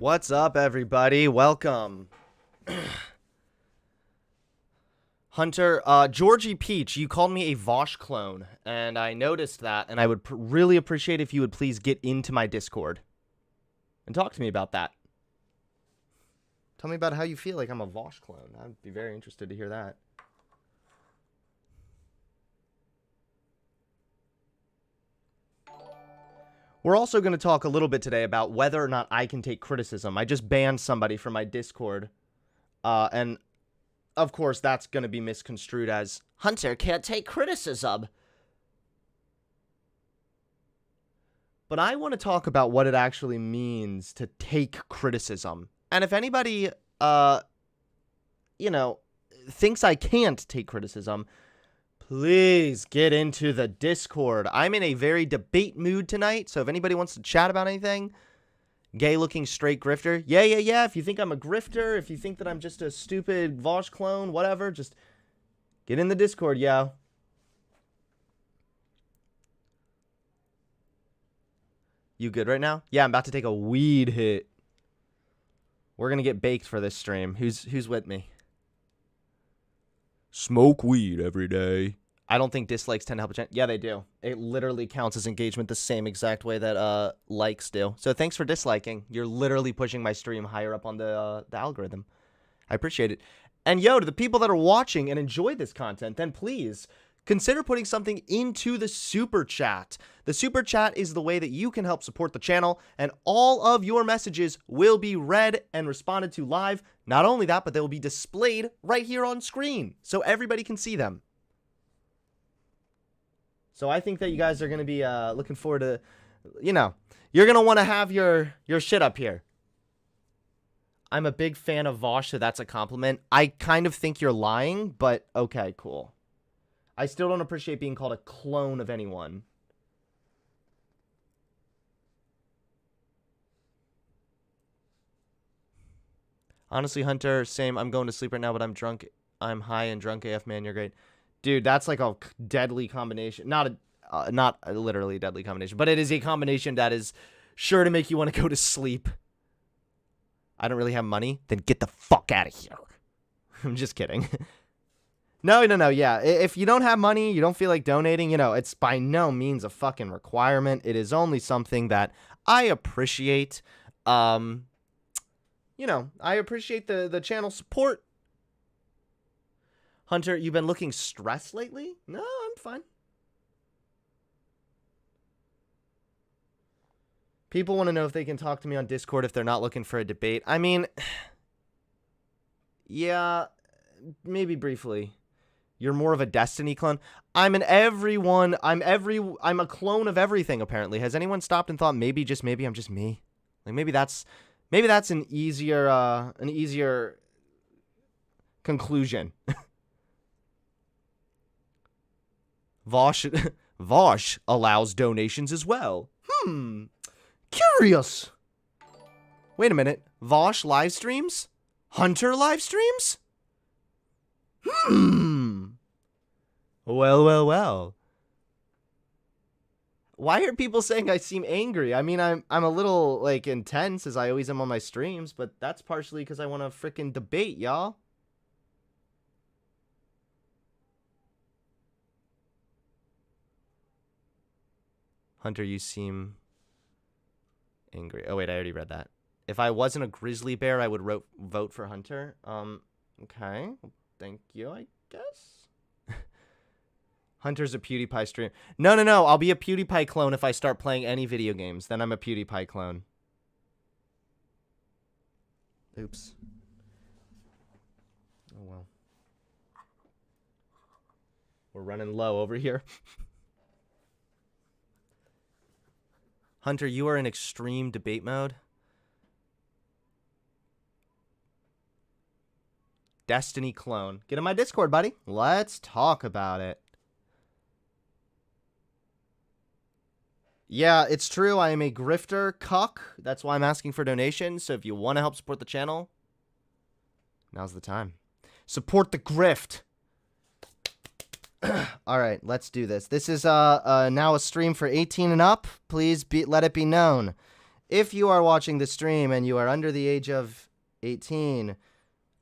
What's up, everybody? Welcome. Hunter, Georgie Peach, you called me a Vosh clone, and I noticed that, and I would really appreciate if you would please get into my Discord and talk to me about that. Tell me about how you feel like I'm a Vosh clone. I'd be very interested to hear that. We're also going to talk a little bit today about whether or not I can take criticism. I just banned somebody from my Discord, and of course that's going to be misconstrued as Hunter can't take criticism. But I want to talk about what it actually means to take criticism. And if anybody, thinks I can't take criticism, please get into the Discord. I'm in a very debate mood tonight, so if anybody wants to chat about anything, gay-looking straight grifter, yeah. If you think I'm a grifter, if you think that I'm just a stupid Vosh clone, whatever, just get in the Discord, yo. You good right now? Yeah, I'm about to take a weed hit. We're gonna get baked for this stream. Who's with me? Smoke weed every day. I don't think dislikes tend to help a channel. Yeah, they do. It literally counts as engagement the same exact way that likes do. So thanks for disliking. You're literally pushing my stream higher up on the algorithm. I appreciate it. And yo, to the people that are watching and enjoy this content, then please consider putting something into the super chat. The super chat is the way that you can help support the channel, and all of your messages will be read and responded to live. Not only that, but they will be displayed right here on screen so everybody can see them. So I think that you guys are going to be looking forward to, you're going to want to have your shit up here. I'm a big fan of Vosh, so that's a compliment. I kind of think you're lying, but okay, cool. I still don't appreciate being called a clone of anyone. Honestly, Hunter, same. I'm going to sleep right now, but I'm drunk. I'm high and drunk AF, man. You're great. Dude, that's like a deadly combination. Not a literally deadly combination, but it is a combination that is sure to make you want to go to sleep. I don't really have money. Then get the fuck out of here. I'm just kidding. No. Yeah, if you don't have money, you don't feel like donating, it's by no means a fucking requirement. It is only something that I appreciate. I appreciate the channel support. Hunter, you've been looking stressed lately? No, I'm fine. People want to know if they can talk to me on Discord if they're not looking for a debate. I mean, yeah, maybe briefly. You're more of a Destiny clone. I'm a clone of everything, apparently. Has anyone stopped and thought maybe I'm just me? Like maybe that's an easier conclusion. Vosh allows donations as well. Curious. Wait a minute. Vosh live streams? Hunter live streams? Well. Why are people saying I seem angry? I mean, I'm a little, intense, as I always am on my streams, but that's partially because I want to frickin' debate, y'all. Hunter, you seem angry. Oh, wait, I already read that. If I wasn't a grizzly bear, I would vote for Hunter. Okay. Thank you, I guess. Hunter's a PewDiePie stream. No. I'll be a PewDiePie clone if I start playing any video games. Then I'm a PewDiePie clone. Oops. Oh, well. We're running low over here. Hunter, you are in extreme debate mode. Destiny clone. Get in my Discord, buddy. Let's talk about it. Yeah, it's true. I am a grifter cuck. That's why I'm asking for donations. So if you want to help support the channel, now's the time. Support the grift. All right, let's do this. This is now a stream for 18 and up. Please let it be known. if you are watching the stream and you are under the age of 18,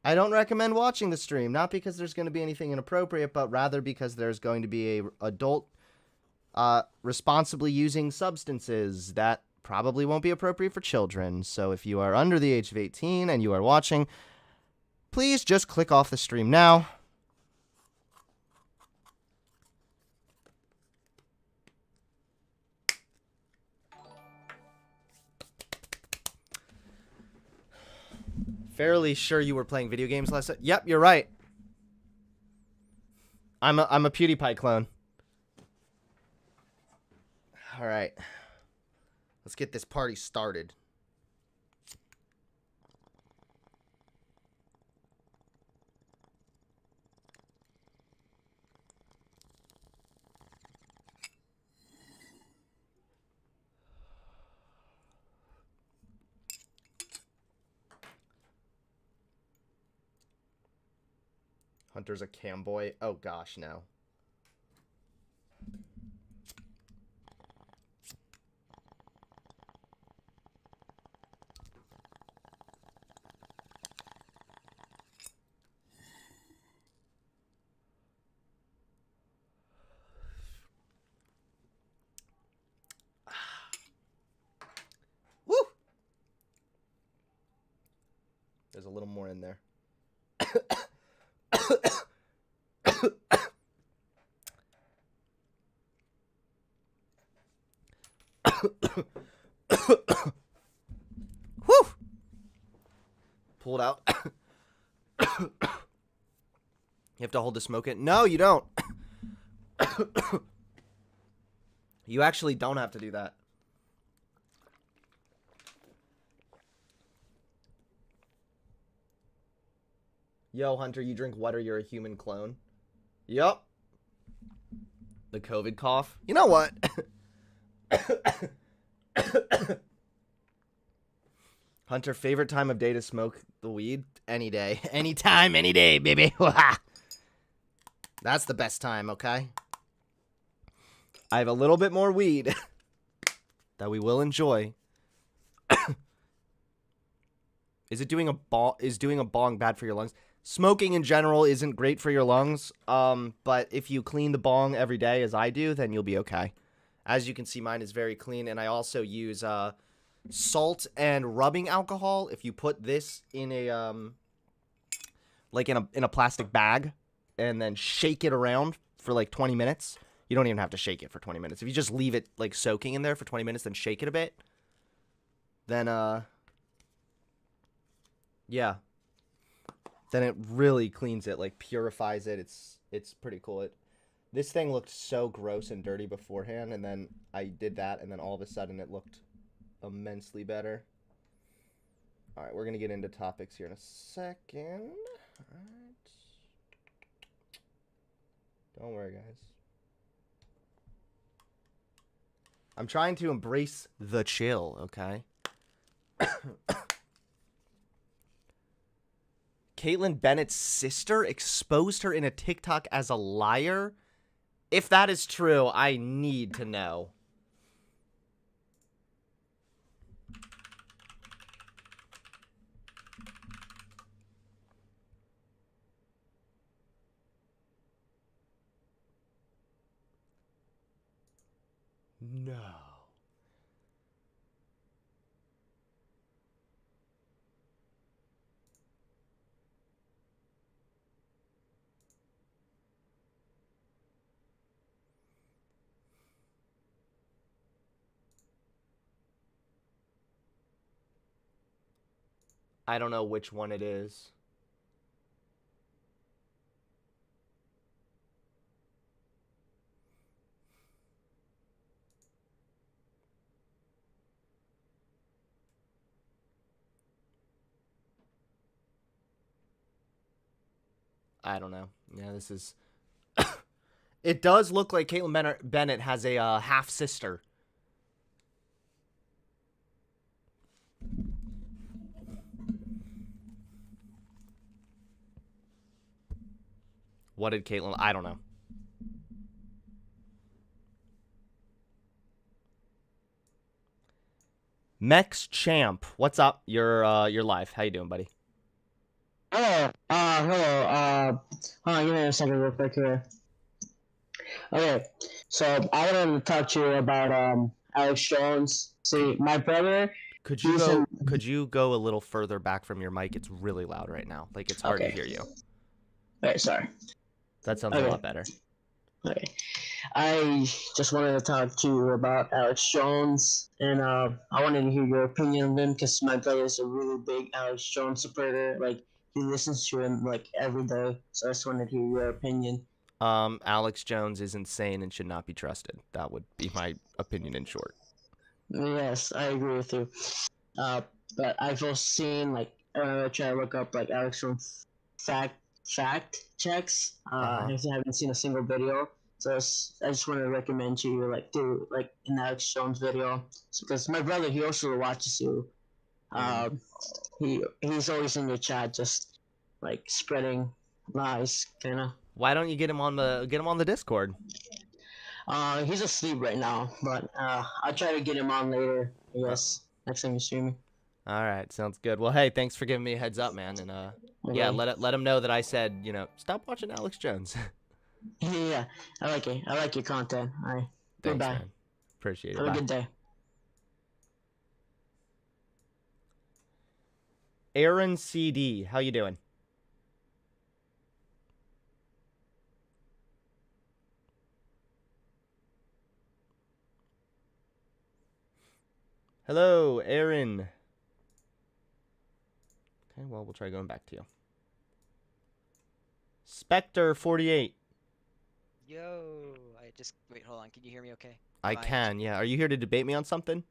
I don't recommend watching the stream, not because there's going to be anything inappropriate, but rather because there's going to be a adult responsibly using substances that probably won't be appropriate for children. So if you are under the age of 18 and you are watching, please just click off the stream now. Fairly sure you were playing video games last night. Yep, you're right. I'm a PewDiePie clone. All right. Let's get this party started. Hunter's a camboy. Oh gosh, no. Woo! There's a little more in there. Whew! Pulled out. You have to hold to smoke it? No, you don't. You actually don't have to do that. Yo, Hunter, you drink water, you're a human clone. Yup. The COVID cough. You know what? Hunter, favorite time of day to smoke the weed? Any day. Anytime, any day, baby. That's the best time, okay? I have a little bit more weed that we will enjoy. Is doing a bong bad for your lungs? Smoking in general isn't great for your lungs, but if you clean the bong every day as I do, then you'll be okay. As you can see, mine is very clean, and I also use salt and rubbing alcohol. If you put this in a like in a plastic bag and then shake it around for like 20 minutes. You don't even have to shake it for 20 minutes. If you just leave it like soaking in there for 20 minutes, then shake it a bit, then yeah. Then it really cleans it, like purifies it. It's pretty cool. This thing looked so gross and dirty beforehand, and then I did that, and then all of a sudden it looked immensely better. All right, we're going to get into topics here in a second. All right. Don't worry, guys. I'm trying to embrace the chill, okay? Caitlyn Bennett's sister exposed her in a TikTok as a liar? If that is true, I need to know. No. I don't know which one it is. I don't know. Yeah, this is... It does look like Caitlyn Bennett has a half-sister. What did Caitlyn... I don't know. Mex Champ, what's up? You're live. How you doing, buddy? Hello. Hold on, give me a second real quick here. Okay, so I wanted to talk to you about Alex Jones. See, my brother, Could you he's in. go could you go a little further back from your mic? It's really loud right now. Like it's hard to Okay, hear you. wait, sorry. That sounds a Okay, lot better. okay. I just wanted to talk to you about Alex Jones, and I wanted to hear your opinion of him because my brother is a really big Alex Jones supporter. Like he listens to him like every day, so I just wanted to hear your opinion. Alex Jones is insane and should not be trusted. That would be my opinion in short. Yes, I agree with you. Uh, but I've also seen like try to look up like Alex Jones fact checks. Uh-huh. I haven't seen a single video, so I just want to recommend to you like do like an Alex Jones video because my brother he also watches you. Mm. Um, he's always in your chat, just like spreading lies, kind of. Why don't you get him on the Discord? He's asleep right now, but I'll try to get him on later. I Uh, guess next time you stream me. all right, sounds good. Well, hey, thanks for giving me a heads up, man. And yeah, Okay. let him know that I said, stop watching Alex Jones. Yeah, I like it. I like your content. All right. Thanks, Goodbye. man. Appreciate it. Have a Bye. good day. Aaron CD, how you doing? Hello, Aaron. Okay, well, we'll try going back to you. Spectre48. Yo, I just wait, hold on. Can you hear me okay? I My can, yeah. Are you here to debate me on something?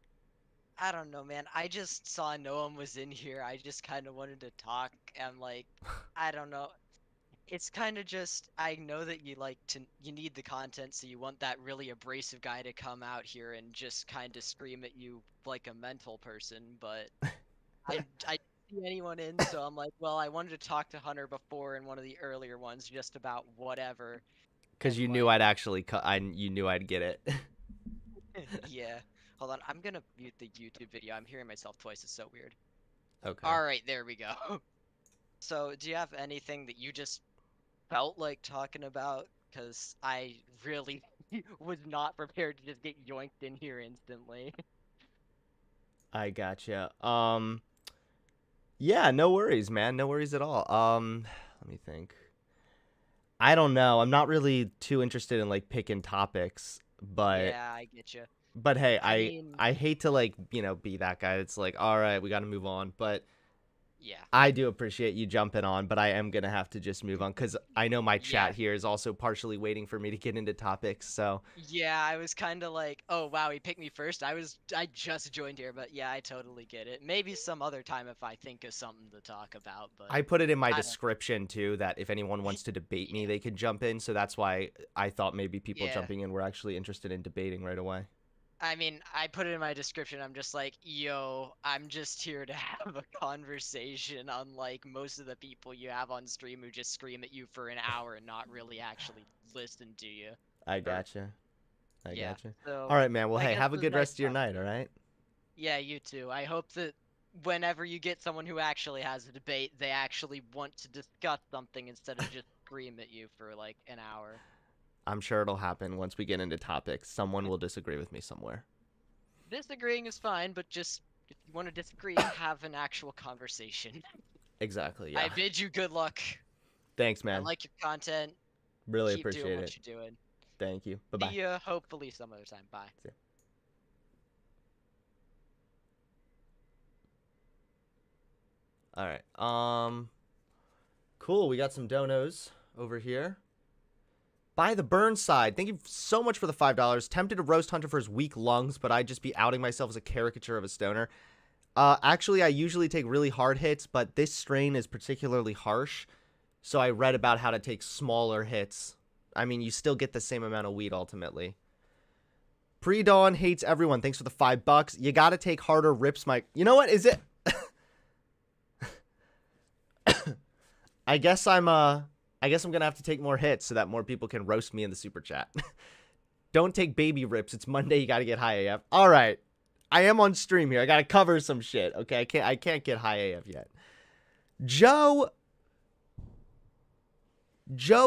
I don't know, man. I just saw no one was in here. I just kind of wanted to talk and like I don't know. It's kind of just I know that you need the content, so you want that really abrasive guy to come out here and just kind of scream at you like a mental person, but I didn't see anyone in, so I'm like, well, I wanted to talk to Hunter before in one of the earlier ones just about whatever Because and you knew like I'd actually you knew I'd get it. yeah. Hold on, I'm gonna mute the YouTube video. I'm hearing myself twice. It's so weird. Okay. Alright, there we go. So, do you have anything that you just felt like talking about? Because I really was not prepared to just get yoinked in here instantly. I gotcha. Yeah, no worries, man. No worries at all. Let me think. I don't know. I'm not really too interested in like picking topics, but Yeah, I get you. hey, I I mean, I hate to like, be that guy. It's like, all right, we got to move on, but yeah. I do appreciate you jumping on, but I am going to have to just move on cuz I know my Yeah, chat here is also partially waiting for me to get into topics. So, yeah, I was kind of like, oh wow, he picked me first. I just joined here, but yeah, I totally get it. Maybe some other time if I think of something to talk about, but I put it in my I don't. description too that if anyone wants to debate me, Yeah, they could jump in. So that's why I thought maybe people yeah. jumping in were actually interested in debating right away. I mean, I put it in my description. I'm just like, yo, I'm just here to have a conversation, unlike most of the people you have on stream who just scream at you for an hour and not really actually listen to you. I Or, gotcha. I yeah. gotcha. So, All right, man. Well, I hey, guess have it a was good nice rest of your talking night, to all you. right? Yeah, you too. I hope that whenever you get someone who actually has a debate, they actually want to discuss something instead of just scream at you for like an hour. I'm sure it'll happen once we get into topics. Someone will disagree with me somewhere. Disagreeing is fine, but just if you want to disagree, have an actual conversation. Exactly, I yeah. bid you good luck. Thanks, I man. like your content. Really Keep doing appreciate what it. you're doing. Thank you. See Bye-bye. ya, hopefully some other time. Bye. See ya. All right. Cool. We got some donos over here. By the Burnside, thank you so much for the $5. Tempted to roast Hunter for his weak lungs, but I'd just be outing myself as a caricature of a stoner. Actually, I usually take really hard hits, but this strain is particularly harsh. So I read about how to take smaller hits. I mean, you still get the same amount of weed ultimately. Pre-Dawn hates everyone. Thanks for the $5. You gotta take harder rips, Mike. You know what? Is it? I guess I'm gonna have to take more hits so that more people can roast me in the super chat. Don't take baby rips. It's Monday. You gotta get high AF. All right. I am on stream here. I gotta cover some shit. Okay, I can't get high AF yet. Joe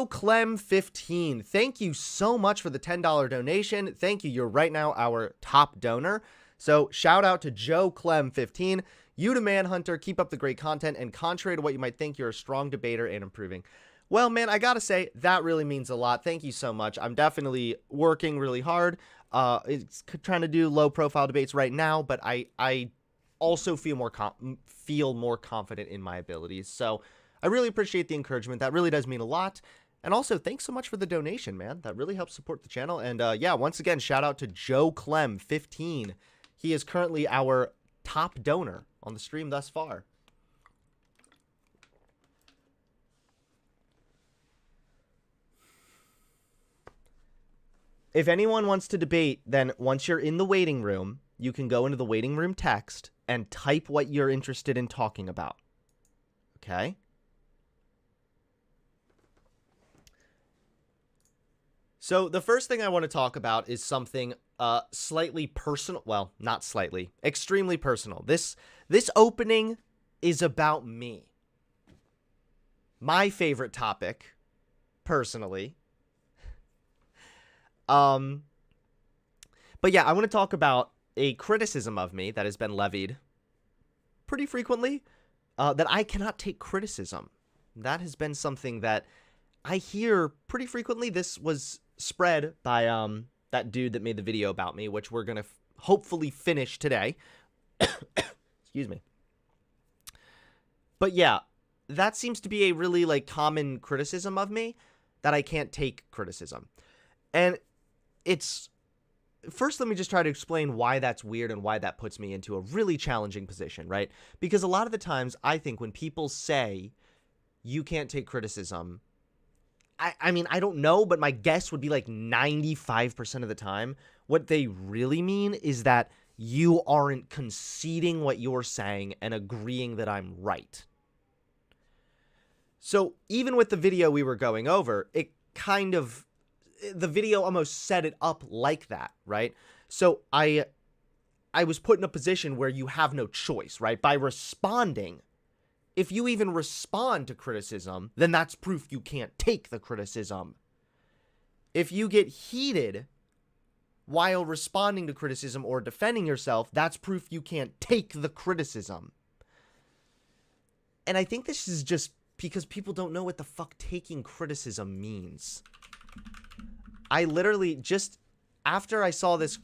Clem 15. Thank you so much for the $10 donation. Thank you. You're right now our top donor. So shout out to Joe Clem 15. You to Manhunter, keep up the great content, and contrary to what you might think, you're a strong debater and improving. Well, man, I gotta say, that really means a lot. Thank you so much. I'm definitely working really hard. It's trying to do low-profile debates right now, but I also feel more confident in my abilities. So I really appreciate the encouragement. That really does mean a lot. And also, thanks so much for the donation, man. That really helps support the channel. And yeah, once again, shout out to Joe Clem 15. He is currently our top donor on the stream thus far. If anyone wants to debate, then once you're in the waiting room, you can go into the waiting room text and type what you're interested in talking about. Okay? So the first thing I want to talk about is something slightly personal. Well, not slightly. Extremely personal. This opening is about me. My favorite topic, personally. But yeah, I want to talk about a criticism of me that has been levied pretty frequently, that I cannot take criticism. That has been something that I hear pretty frequently. This was spread by that dude that made the video about me, which we're gonna hopefully finish today. Excuse me. But yeah, that seems to be a really like common criticism of me, that I can't take criticism. And it's first, let me just try to explain why that's weird and why that puts me into a really challenging position, right? Because a lot of the times I think when people say you can't take criticism, I mean, I don't know, but my guess would be like 95% of the time, what they really mean is that you aren't conceding what you're saying and agreeing that I'm right. So even with the video we were going over, the video almost set it up like that, right? So I was put in a position where you have no choice, right? By responding, if you even respond to criticism, then that's proof you can't take the criticism. If you get heated while responding to criticism or defending yourself, that's proof you can't take the criticism. And I think this is just because people don't know what the fuck taking criticism means. I literally just after I saw this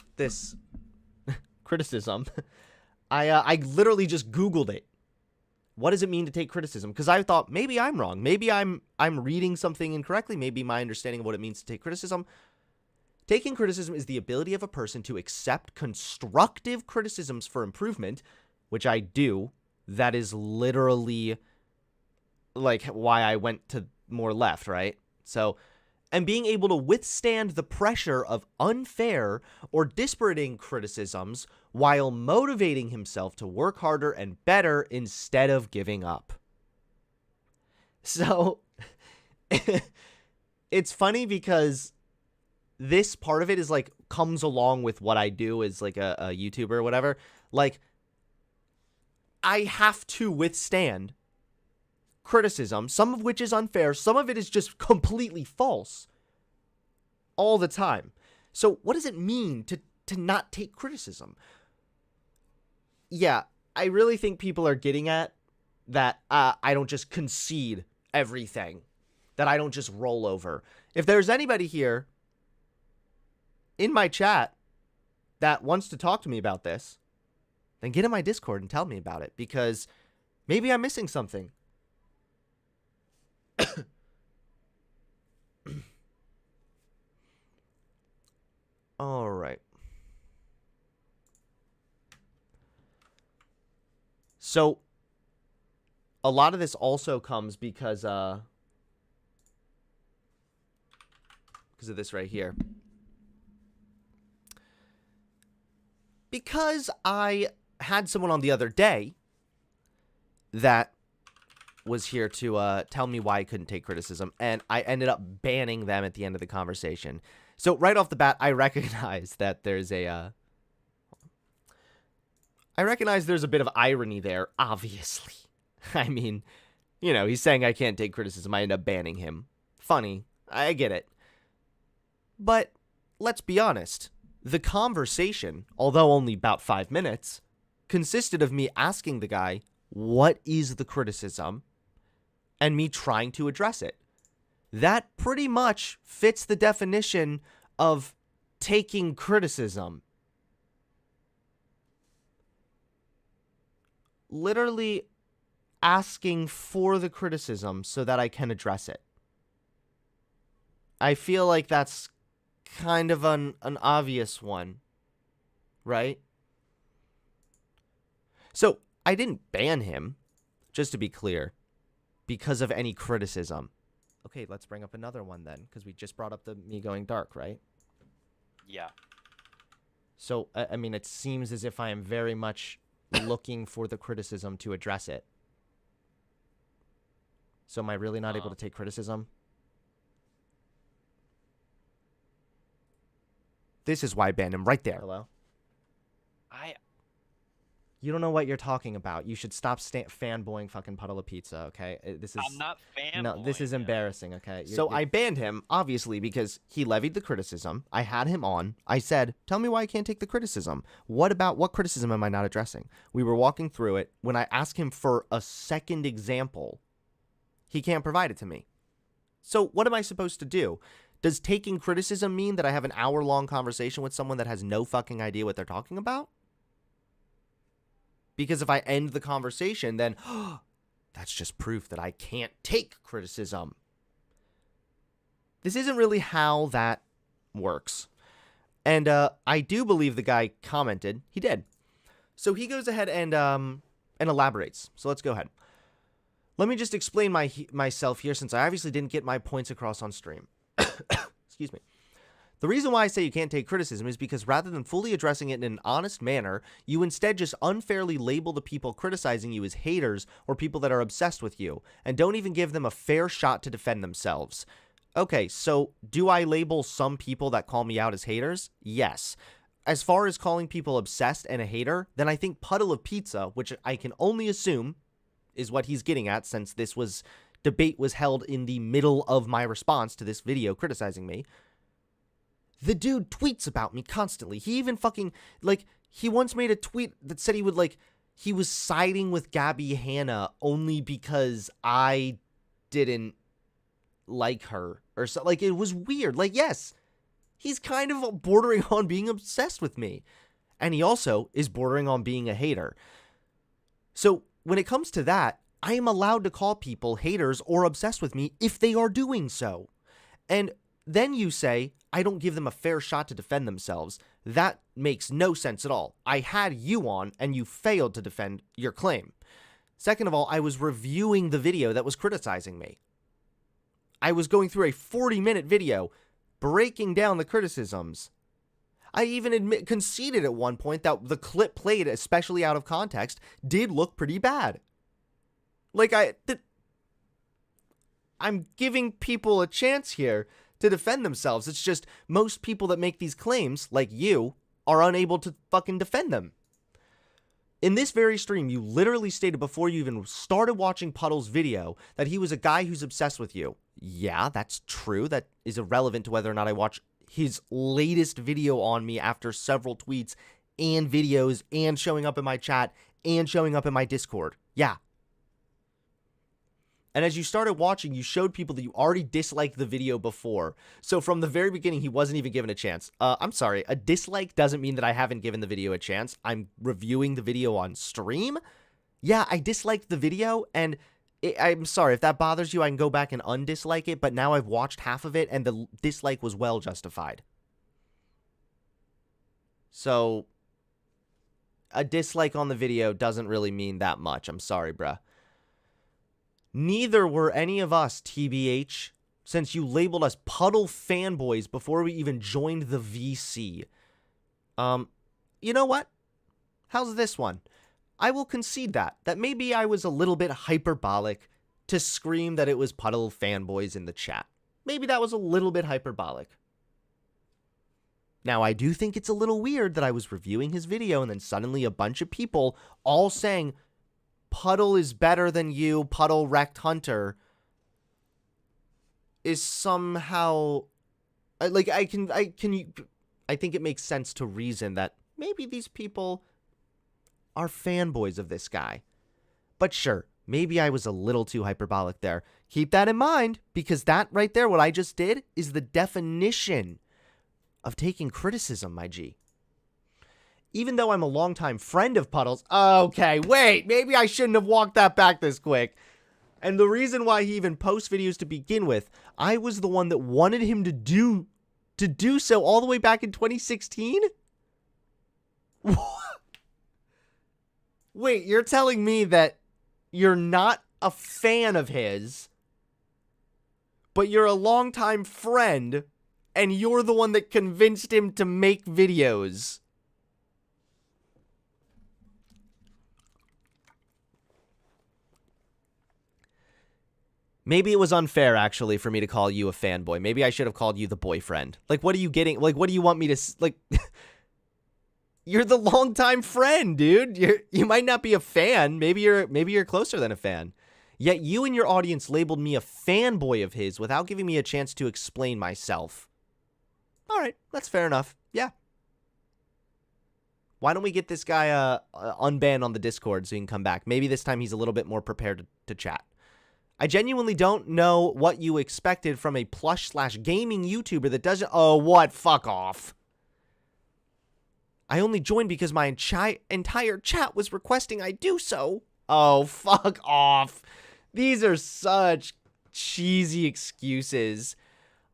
criticism, I literally just Googled it. What does it mean to take criticism? Because I thought maybe I'm wrong. Maybe I'm reading something incorrectly. Maybe my understanding of what it means to take criticism. Taking criticism is the ability of a person to accept constructive criticisms for improvement, which I do. That is literally like why I went to more left, right? So, and being able to withstand the pressure of unfair or dispiriting criticisms while motivating himself to work harder and better instead of giving up. So, it's funny because this part of it is like comes along with what I do as like a YouTuber or whatever. Like, I have to withstand criticism, some of which is unfair, some of it is just completely false all the time. So what does it mean to not take criticism? Yeah, I really think people are getting at that I don't just concede everything, that I don't just roll over. If there's anybody here in my chat that wants to talk to me about this, then get in my Discord and tell me about it, because maybe I'm missing something. All right. So a lot of this also comes because of this right here. Because I had someone on the other day that was here to tell me why I couldn't take criticism, and I ended up banning them at the end of the conversation. So right off the bat, I recognize that there's a I recognize there's a bit of irony there, obviously. I mean, you know, he's saying I can't take criticism. I end up banning him. Funny. I get it. But let's be honest. The conversation, although only about 5 minutes, consisted of me asking the guy, what is the criticism? And me trying to address it. That pretty much fits the definition of taking criticism. Literally asking for the criticism so that I can address it. I feel like that's kind of an obvious one, right? So I didn't ban him, just to be clear, because of any criticism. Okay, let's bring up another one then, because we just brought up the me going dark, right? Yeah. So, I mean, it seems as if I am very much looking for the criticism to address it. So am I really not able to take criticism? This is why I banned him right there. Hello? You don't know what you're talking about. You should stop fanboying fucking Puddle of Pizza, okay? I'm not fanboying. No, this is embarrassing, okay? So I banned him, obviously, because he levied the criticism. I had him on. I said, tell me why I can't take the criticism. What criticism am I not addressing? We were walking through it. When I asked him for a second example, he can't provide it to me. So what am I supposed to do? Does taking criticism mean that I have an hour-long conversation with someone that has no fucking idea what they're talking about? Because if I end the conversation, then that's just proof that I can't take criticism. This isn't really how that works. And I do believe the guy commented. He did. So he goes ahead and elaborates. So let's go ahead. Let me just explain myself here, since I obviously didn't get my points across on stream. Excuse me. The reason why I say you can't take criticism is because rather than fully addressing it in an honest manner, you instead just unfairly label the people criticizing you as haters or people that are obsessed with you, and don't even give them a fair shot to defend themselves. Okay, so do I label some people that call me out as haters? Yes. As far as calling people obsessed and a hater, then I think Puddle of Pizza, which I can only assume is what he's getting at, since this debate was held in the middle of my response to this video criticizing me. The dude tweets about me constantly. He even fucking, he once made a tweet that said he was siding with Gabby Hanna only because I didn't like her or so. It was weird. Yes, he's kind of bordering on being obsessed with me. And he also is bordering on being a hater. So when it comes to that, I am allowed to call people haters or obsessed with me if they are doing so. And then you say, I don't give them a fair shot to defend themselves. That makes no sense at all. I had you on, and you failed to defend your claim. Second of all, I was reviewing the video that was criticizing me. I was going through a 40-minute video, breaking down the criticisms. I even conceded at one point that the clip played, especially out of context, did look pretty bad. I'm giving people a chance here to defend themselves. It's just most people that make these claims, like you, are unable to fucking defend them. In this very stream, you literally stated before you even started watching Puddle's video that he was a guy who's obsessed with you. Yeah, that's true. That is irrelevant to whether or not I watch his latest video on me after several tweets and videos and showing up in my chat and showing up in my Discord. Yeah. And as you started watching, you showed people that you already disliked the video before. So from the very beginning, he wasn't even given a chance. I'm sorry, a dislike doesn't mean that I haven't given the video a chance. I'm reviewing the video on stream. Yeah, I disliked the video, and I'm sorry, if that bothers you, I can go back and undislike it, but now I've watched half of it, and the dislike was well justified. So, a dislike on the video doesn't really mean that much. I'm sorry, bruh. Neither were any of us, TBH, since you labeled us Puddle fanboys before we even joined the VC. You know what? How's this one? I will concede that maybe I was a little bit hyperbolic to scream that it was Puddle fanboys in the chat. Maybe that was a little bit hyperbolic. Now, I do think it's a little weird that I was reviewing his video and then suddenly a bunch of people all saying, Puddle is better than you, Puddle wrecked Hunter, is somehow, I think it makes sense to reason that maybe these people are fanboys of this guy. But sure, maybe I was a little too hyperbolic there. Keep that in mind, because that right there, what I just did, is the definition of taking criticism, my G. Even though I'm a longtime friend of Puddle's, okay, wait, maybe I shouldn't have walked that back this quick. And the reason why he even posts videos to begin with, I was the one that wanted him to do so all the way back in 2016? Wait, you're telling me that you're not a fan of his, but you're a longtime friend, and you're the one that convinced him to make videos? Maybe it was unfair, actually, for me to call you a fanboy. Maybe I should have called you the boyfriend. Like, what are you getting? Like, what do you want me to, like... You're the longtime friend, dude. You might not be a fan. Maybe you're closer than a fan. Yet you and your audience labeled me a fanboy of his without giving me a chance to explain myself. All right, that's fair enough. Yeah. Why don't we get this guy unbanned on the Discord so he can come back? Maybe this time he's a little bit more prepared to chat. I genuinely don't know what you expected from a plush/gaming YouTuber that doesn't... Oh, what? Fuck off. I only joined because my entire chat was requesting I do so. Oh, fuck off. These are such cheesy excuses.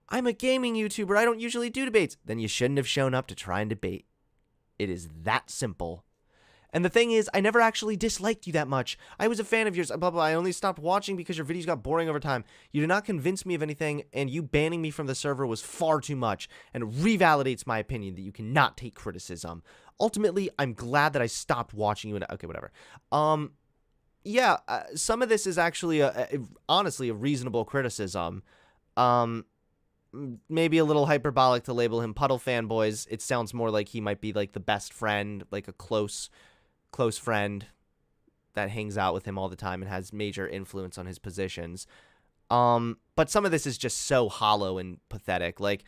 I'm a gaming YouTuber. I don't usually do debates. Then you shouldn't have shown up to try and debate. It is that simple. And the thing is, I never actually disliked you that much. I was a fan of yours, blah, blah. I only stopped watching because your videos got boring over time. You did not convince me of anything, and you banning me from the server was far too much, and revalidates my opinion that you cannot take criticism. Ultimately, I'm glad that I stopped watching you. Okay, whatever. Yeah, some of this is actually, honestly, a reasonable criticism. Maybe a little hyperbolic to label him Puddle fanboys. It sounds more like he might be like the best friend, like a close friend that hangs out with him all the time and has major influence on his positions. But some of this is just so hollow and pathetic, like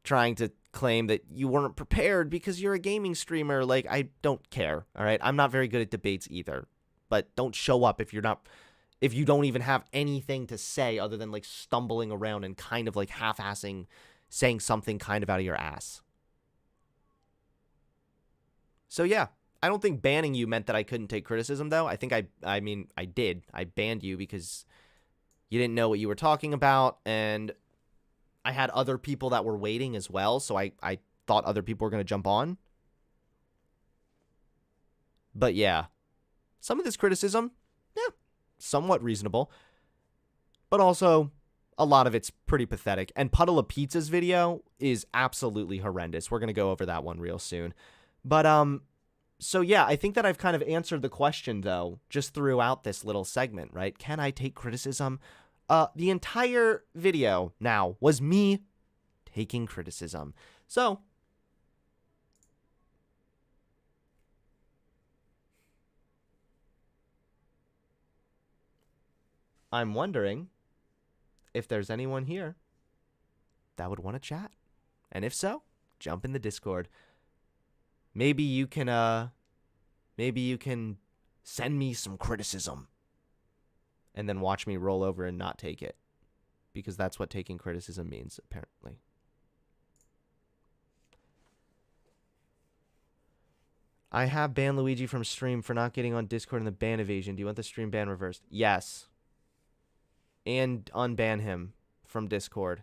trying to claim that you weren't prepared because you're a gaming streamer. Like, I don't care, all right? I'm not very good at debates either, but don't show up if you don't even have anything to say other than like stumbling around and kind of like half-assing saying something kind of out of your ass. So yeah, I don't think banning you meant that I couldn't take criticism, though. I think I mean, I did. I banned you because you didn't know what you were talking about, and I had other people that were waiting as well, so I thought other people were going to jump on. But yeah, some of this criticism, yeah, somewhat reasonable, but also a lot of it's pretty pathetic. And Puddle of Pizza's video is absolutely horrendous. We're going to go over that one real soon. But, so yeah, I think that I've kind of answered the question, though, just throughout this little segment, right? Can I take criticism? The entire video now was me taking criticism. So, I'm wondering if there's anyone here that would want to chat. And if so, jump in the Discord. Maybe you can send me some criticism and then watch me roll over and not take it, because that's what taking criticism means, apparently. I have banned Luigi from stream for not getting on Discord in the ban evasion. Do you want the stream ban reversed? Yes. And unban him from Discord.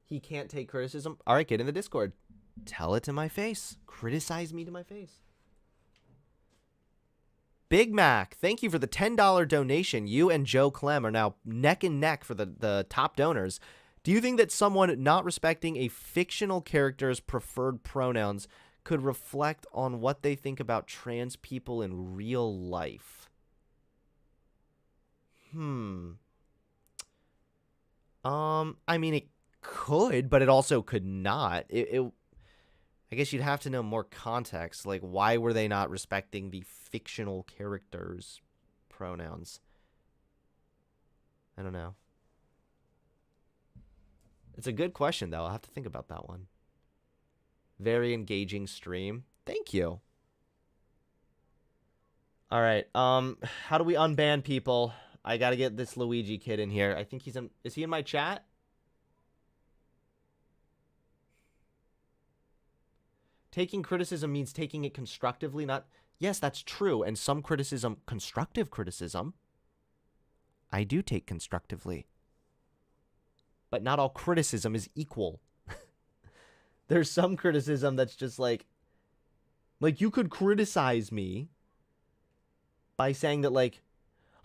He can't take criticism? All right, get in the Discord. Tell it to my face. Criticize me to my face. Big Mac, thank you for the $10 donation. You and Joe Clem are now neck and neck for the top donors. Do you think that someone not respecting a fictional character's preferred pronouns could reflect on what they think about trans people in real life? I mean, it could, but it also could not. I guess you'd have to know more context. Like, why were they not respecting the fictional character's pronouns? I don't know. It's a good question, though. I'll have to think about that one. Very engaging stream. Thank you. All right. How do we unban people? I gotta get this Luigi kid in here. I think he's in. Is he in my chat? Taking criticism means taking it constructively, not... Yes, that's true. And some criticism, constructive criticism, I do take constructively. But not all criticism is equal. There's some criticism that's just like you could criticize me by saying that, like,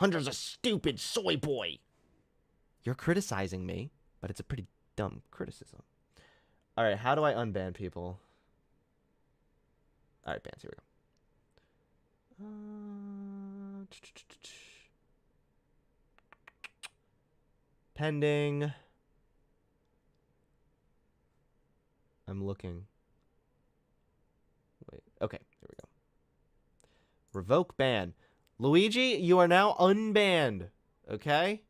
Hunter's a stupid soy boy. You're criticizing me, but it's a pretty dumb criticism. All right, how do I unban people? All right, bans, here we go. Pending. I'm looking. Wait, okay, here we go. Revoke ban. Luigi, you are now unbanned, okay?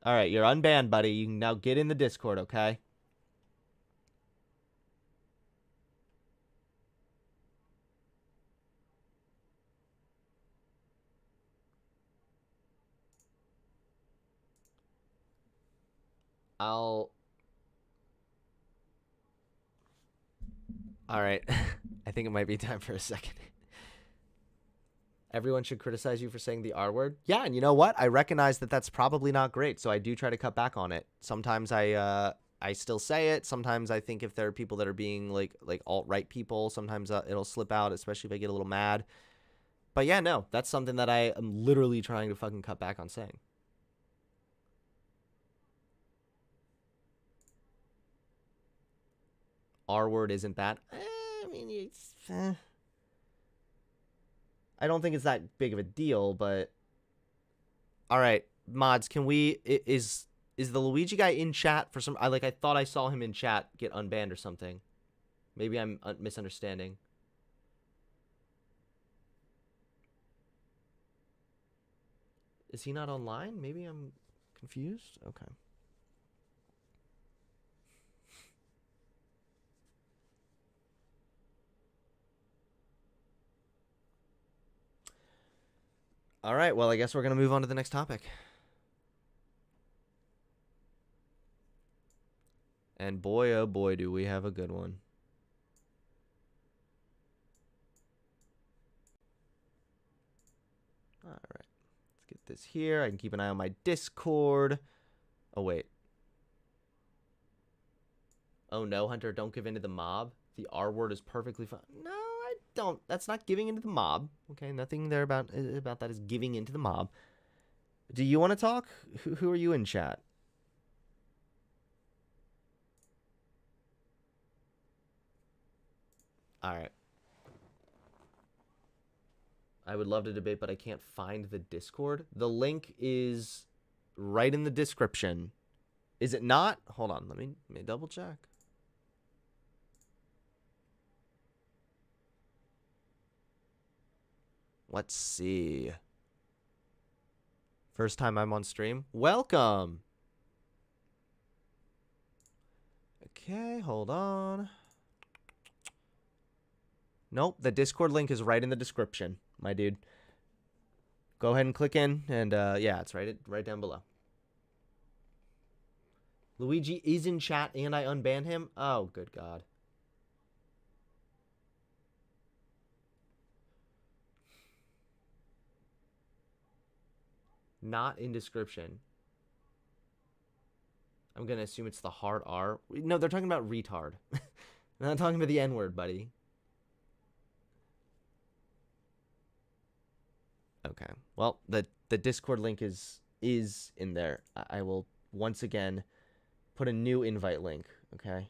All right, you're unbanned, buddy. You can now get in the Discord, okay? All right. I think it might be time for a second. Everyone should criticize you for saying the R word. Yeah, and you know what? I recognize that that's probably not great, so I do try to cut back on it. Sometimes I still say it. Sometimes I think if there are people that are being like alt-right people, sometimes it'll slip out, especially if I get a little mad. But yeah, no, that's something that I am literally trying to fucking cut back on saying. R word isn't that. I mean, it's... I don't think it's that big of a deal, but... Alright, mods, can we... Is the Luigi guy in chat for some... I thought I saw him in chat get unbanned or something. Maybe I'm misunderstanding. Is he not online? Maybe I'm confused? Okay. All right, well, I guess we're going to move on to the next topic. And boy, oh boy, do we have a good one. All right, let's get this here. I can keep an eye on my Discord. Oh, wait. Oh, no, Hunter, don't give in to the mob. The R word is perfectly fine. No, I don't. That's not giving into the mob. Okay, nothing there about that is giving into the mob. Do you want to talk? Who are you in chat? All right. I would love to debate, but I can't find the Discord. The link is right in the description. Is it not? Hold on. Let me double check. Let's see. First time I'm on stream. Welcome. Okay, hold on. Nope, the Discord link is right in the description, my dude. Go ahead and click in, and yeah, it's right down below. Luigi is in chat, and I unban him? Oh, good God. Not in description. I'm going to assume it's the hard R. No, they're talking about retard. They're not talking about the N-word, buddy. Okay. Well, the Discord link is in there. I will once again put a new invite link, okay?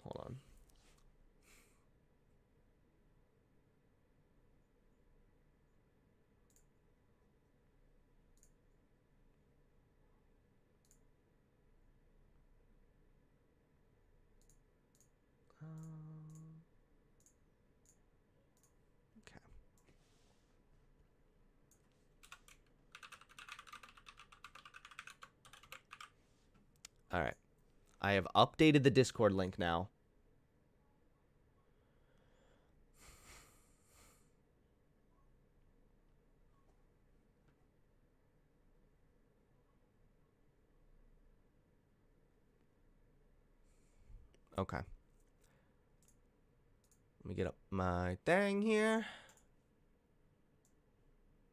Hold on. Okay. All right. I have updated the Discord link now. Okay. Let me get up my thing here.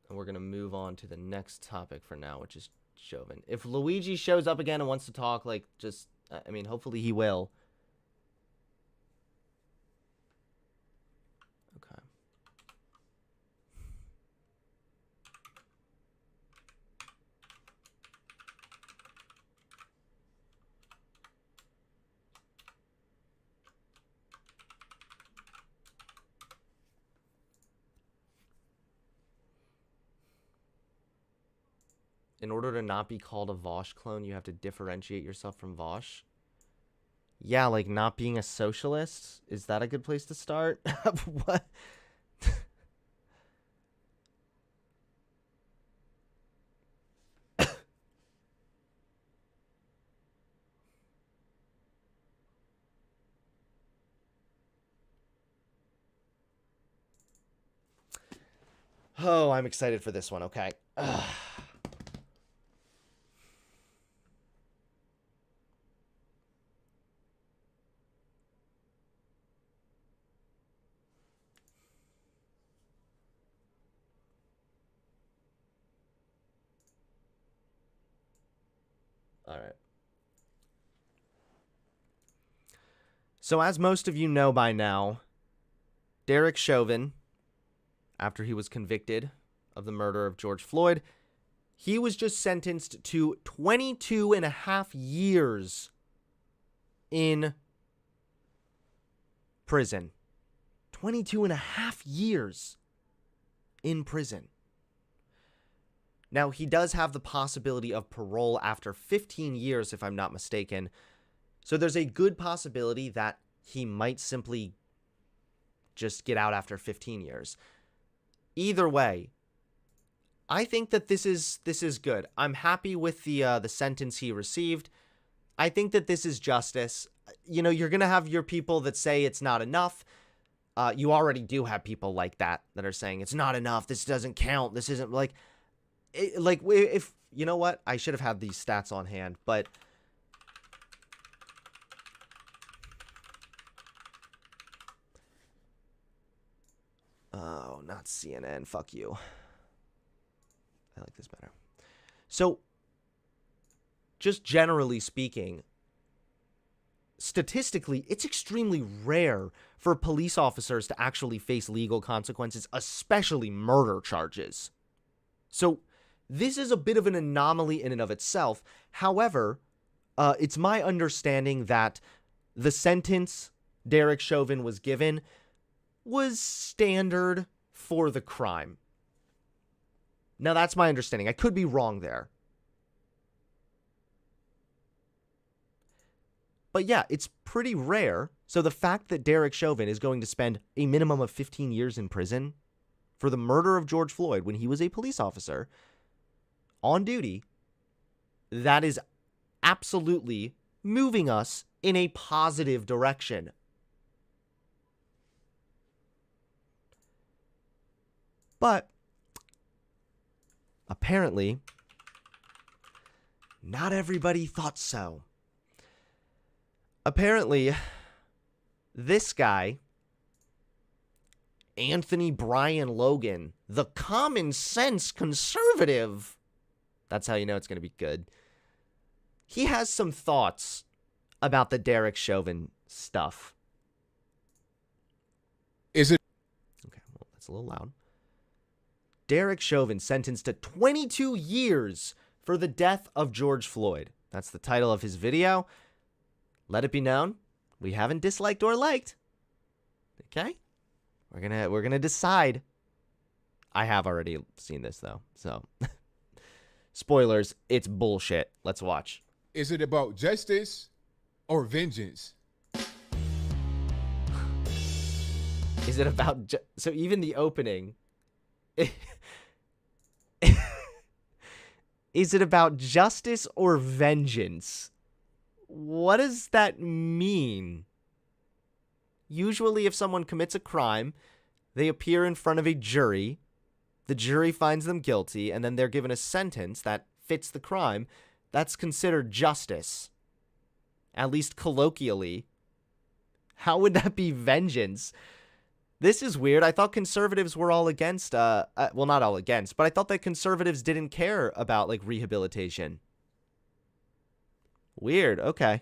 And we're going to move on to the next topic for now, which is Chauvin. If Luigi shows up again and wants to talk, like, just, I mean, hopefully he will. Okay. In order to not be called a Vosh clone, you have to differentiate yourself from Vosh. Yeah, like not being a socialist. Is that a good place to start? What? Oh, I'm excited for this one. Okay. All right. So as most of you know by now, Derek Chauvin, after he was convicted of the murder of George Floyd, he was just sentenced to 22 and a half years in prison. 22 and a half years in prison. Now, he does have the possibility of parole after 15 years, if I'm not mistaken. So there's a good possibility that he might simply just get out after 15 years. Either way, I think that this is good. I'm happy with the sentence he received. I think that this is justice. You know, you're going to have your people that say it's not enough. You already do have people like that are saying it's not enough. This doesn't count. This isn't like... if you know what, I should have had these stats on hand, but oh, not CNN. Fuck you. I like this better. So, just generally speaking, statistically, it's extremely rare for police officers to actually face legal consequences, especially murder charges. So, this is a bit of an anomaly in and of itself. However, it's my understanding that the sentence Derek Chauvin was given was standard for the crime. Now, that's my understanding. I could be wrong there. But yeah, it's pretty rare. So the fact that Derek Chauvin is going to spend a minimum of 15 years in prison for the murder of George Floyd when he was a police officer on duty, that is absolutely moving us in a positive direction. But apparently, not everybody thought so. Apparently, this guy Anthony Brian Logan, the common sense conservative. That's how you know it's going to be good. He has some thoughts about the Derek Chauvin stuff. Is it? Okay, well, that's a little loud. Derek Chauvin sentenced to 22 years for the death of George Floyd. That's the title of his video. Let it be known, we haven't disliked or liked. Okay? We're gonna decide. I have already seen this though, so spoilers, it's bullshit. Let's watch. Is it about justice or vengeance? Is it about so even the opening is it about justice or vengeance? What does that mean? Usually if someone commits a crime, they appear in front of a jury, the jury finds them guilty, and then they're given a sentence that fits the crime. That's considered justice, at least colloquially. How would that be vengeance? This is weird. I thought conservatives were all against, well, not all against, but I thought that conservatives didn't care about, like, rehabilitation. Weird. Okay.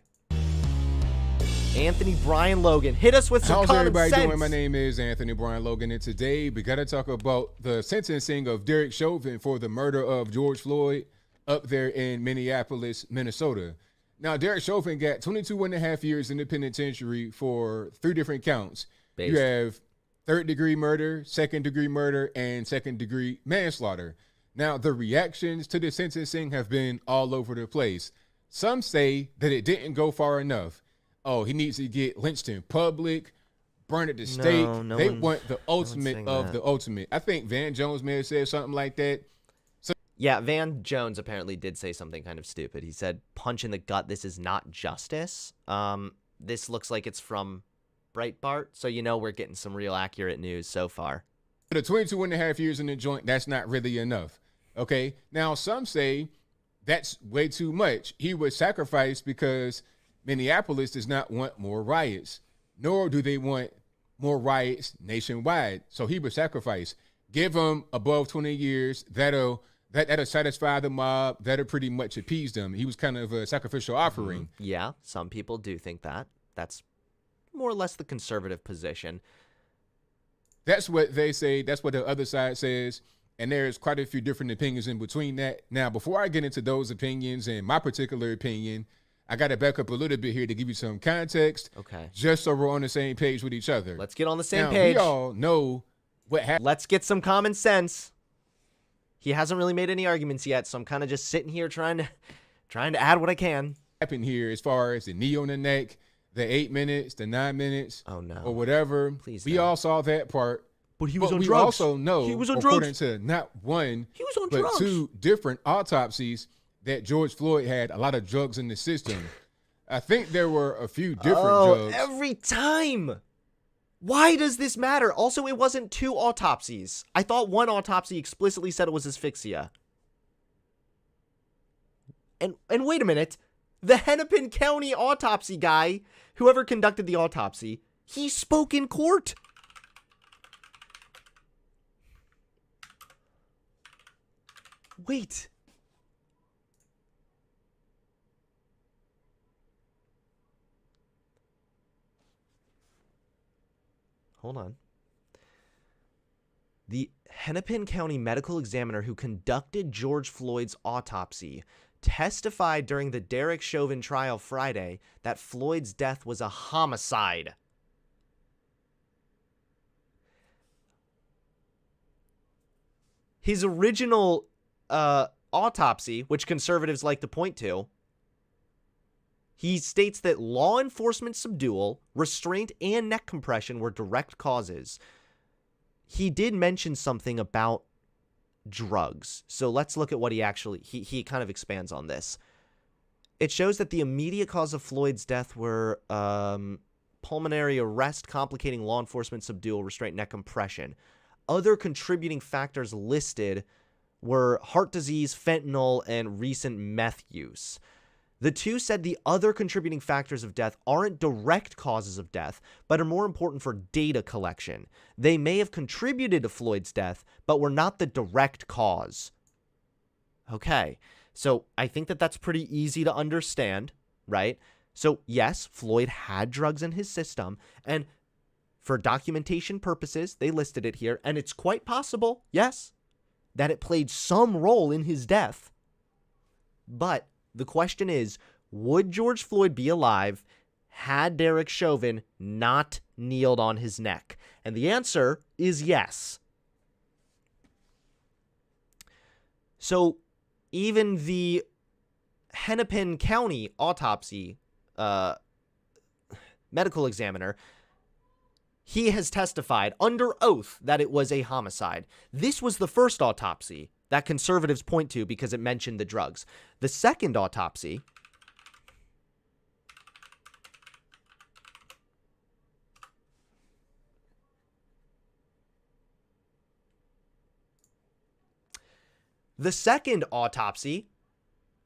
Anthony Brian Logan, hit us with some How's common everybody sense. doing? My name is Anthony Brian Logan, and today we got to talk about the sentencing of Derek Chauvin for the murder of George Floyd up there in Minneapolis, Minnesota. Now, Derek Chauvin got 22 and a half years in the penitentiary for 3 different counts. Based. You have third-degree murder, second-degree murder, and second-degree manslaughter. Now, the reactions to the sentencing have been all over the place. Some say that it didn't go far enough. Oh, he needs to get lynched in public, burned at the stake. No They one- want the ultimate saying of that. the ultimate. I think Van Jones may have said something like that. Yeah, Van Jones apparently did say something kind of stupid. He said, punch in the gut, this is not justice. This looks like it's from Breitbart, so you know we're getting some real accurate news so far. The 22 and a half years in the joint, that's not really enough. Okay. Now, some say that's way too much. He was sacrificed because Minneapolis does not want more riots, nor do they want more riots nationwide. So he was sacrificed. Give him above 20 years. That'll satisfy the mob. That'll pretty much appease them. He was kind of a sacrificial offering. Yeah, some people do think that. That's more or less the conservative position. That's what they say. That's what the other side says. And there's quite a few different opinions in between that. Now, before I get into those opinions and my particular opinion, I got to back up a little bit here to give you some context. Okay. Just so we're on the same page with each other. Let's get on the same now, page. We all know what happened. Let's get some common sense. He hasn't really made any arguments yet, so I'm kind of just sitting here trying to add what I can. Happened here as far as the knee on the neck, the 8 minutes, the 9 minutes, Oh no. or whatever. Please we don't. all saw that part. But he But we also know, He was on according drugs. to not one, He was on but drugs. 2 different autopsies, that George Floyd had a lot of drugs in the system. I think there were a few different drugs. Every time. Why does this matter? Also, it wasn't 2 autopsies. I thought one autopsy explicitly said it was asphyxia. And wait a minute. The Hennepin County autopsy guy, whoever conducted the autopsy, he spoke in court. Wait. Hold on. The Hennepin County medical examiner who conducted George Floyd's autopsy testified during the Derek Chauvin trial Friday that Floyd's death was a homicide. His original autopsy, which conservatives like to point to, he states that law enforcement subdual, restraint, and neck compression were direct causes. He did mention something about drugs. So let's look at what he kind of expands on this. It shows that the immediate cause of Floyd's death were pulmonary arrest, complicating law enforcement subdual, restraint, neck compression. Other contributing factors listed were heart disease, fentanyl, and recent meth use. The two said the other contributing factors of death aren't direct causes of death, but are more important for data collection. They may have contributed to Floyd's death, but were not the direct cause. Okay, so I think that that's pretty easy to understand, right? So yes, Floyd had drugs in his system, and for documentation purposes, they listed it here, and it's quite possible, yes, that it played some role in his death. But the question is, would George Floyd be alive had Derek Chauvin not kneeled on his neck? And the answer is yes. So even the Hennepin County autopsy medical examiner, he has testified under oath that it was a homicide. This was the first autopsy that conservatives point to because it mentioned the drugs. The second autopsy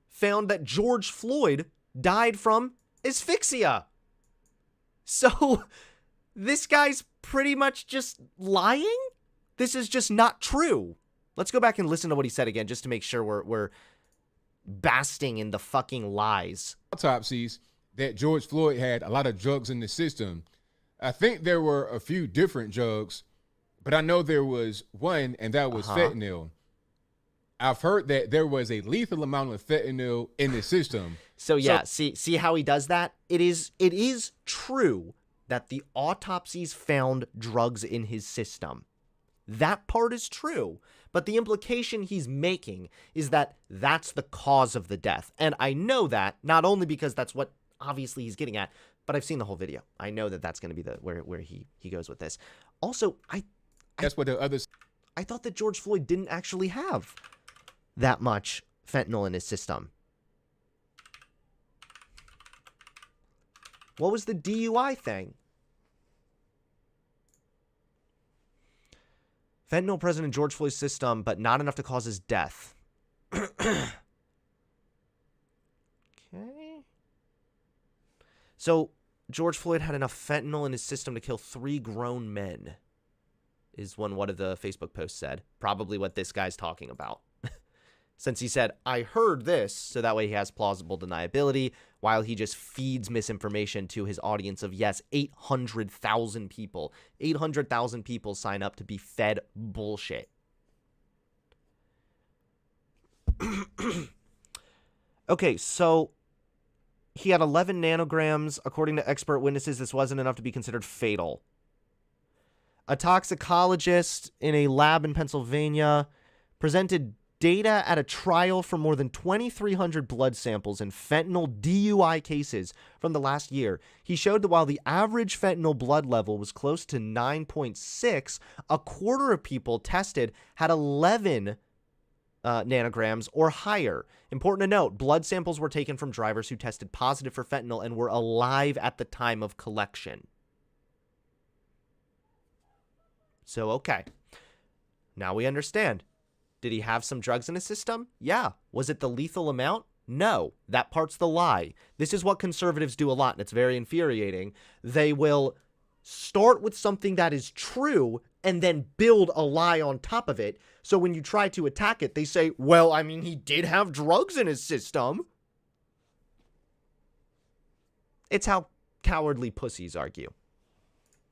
found that George Floyd died from asphyxia. So this guy's pretty much just lying? This is just not true. Let's go back and listen to what he said again just to make sure we're basking in the fucking lies. Autopsies that George Floyd had a lot of drugs in the system. I think there were a few different drugs, but I know there was one, and that was fentanyl. I've heard that there was a lethal amount of fentanyl in the system. So yeah, see how he does that? It is true that the autopsies found drugs in his system. That part is true, but the implication he's making is that that's the cause of the death. And I know that not only because that's what obviously he's getting at, but I've seen the whole video. I know that that's going to be where he goes with this. Also, That's what the others. I thought that George Floyd didn't actually have that much fentanyl in his system. What was the DUI thing? Fentanyl present in George Floyd's system, but not enough to cause his death. Okay. So, George Floyd had enough fentanyl in his system to kill 3 grown men, is what one of the Facebook posts said. Probably what this guy's talking about. Since he said, I heard this, so that way he has plausible deniability, while he just feeds misinformation to his audience of, yes, 800,000 people. 800,000 people sign up to be fed bullshit. Okay, so he had 11 nanograms. According to expert witnesses, this wasn't enough to be considered fatal. A toxicologist in a lab in Pennsylvania presented data at a trial for more than 2,300 blood samples in fentanyl DUI cases from the last year. He showed that while the average fentanyl blood level was close to 9.6, a quarter of people tested had 11 nanograms or higher. Important to note, blood samples were taken from drivers who tested positive for fentanyl and were alive at the time of collection. So, okay. Now we understand. Did he have some drugs in his system? Yeah. Was it the lethal amount? No. That part's the lie. This is what conservatives do a lot, and it's very infuriating. They will start with something that is true and then build a lie on top of it. So when you try to attack it, they say, well, I mean, he did have drugs in his system. It's how cowardly pussies argue.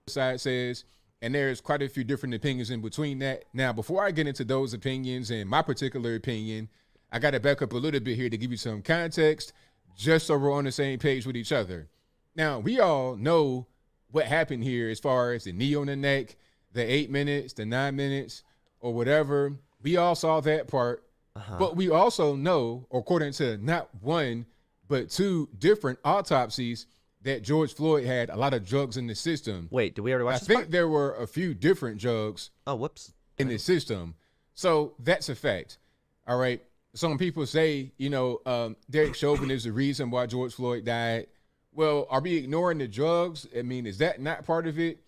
Side says, and there's quite a few different opinions in between that. Now, before I get into those opinions and my particular opinion, I got to back up a little bit here to give you some context, just so we're on the same page with each other. Now, we all know what happened here as far as the knee on the neck, the 8 minutes, the 9 minutes, or whatever. We all saw that part. But we also know, according to not one, but 2 different autopsies, that George Floyd had a lot of drugs in the system. Wait, did we already watch this I think part? there were a few different drugs in the system. So that's a fact. All right. Some people say, Derek Chauvin is the reason why George Floyd died. Well, are we ignoring the drugs? I mean, is that not part of it?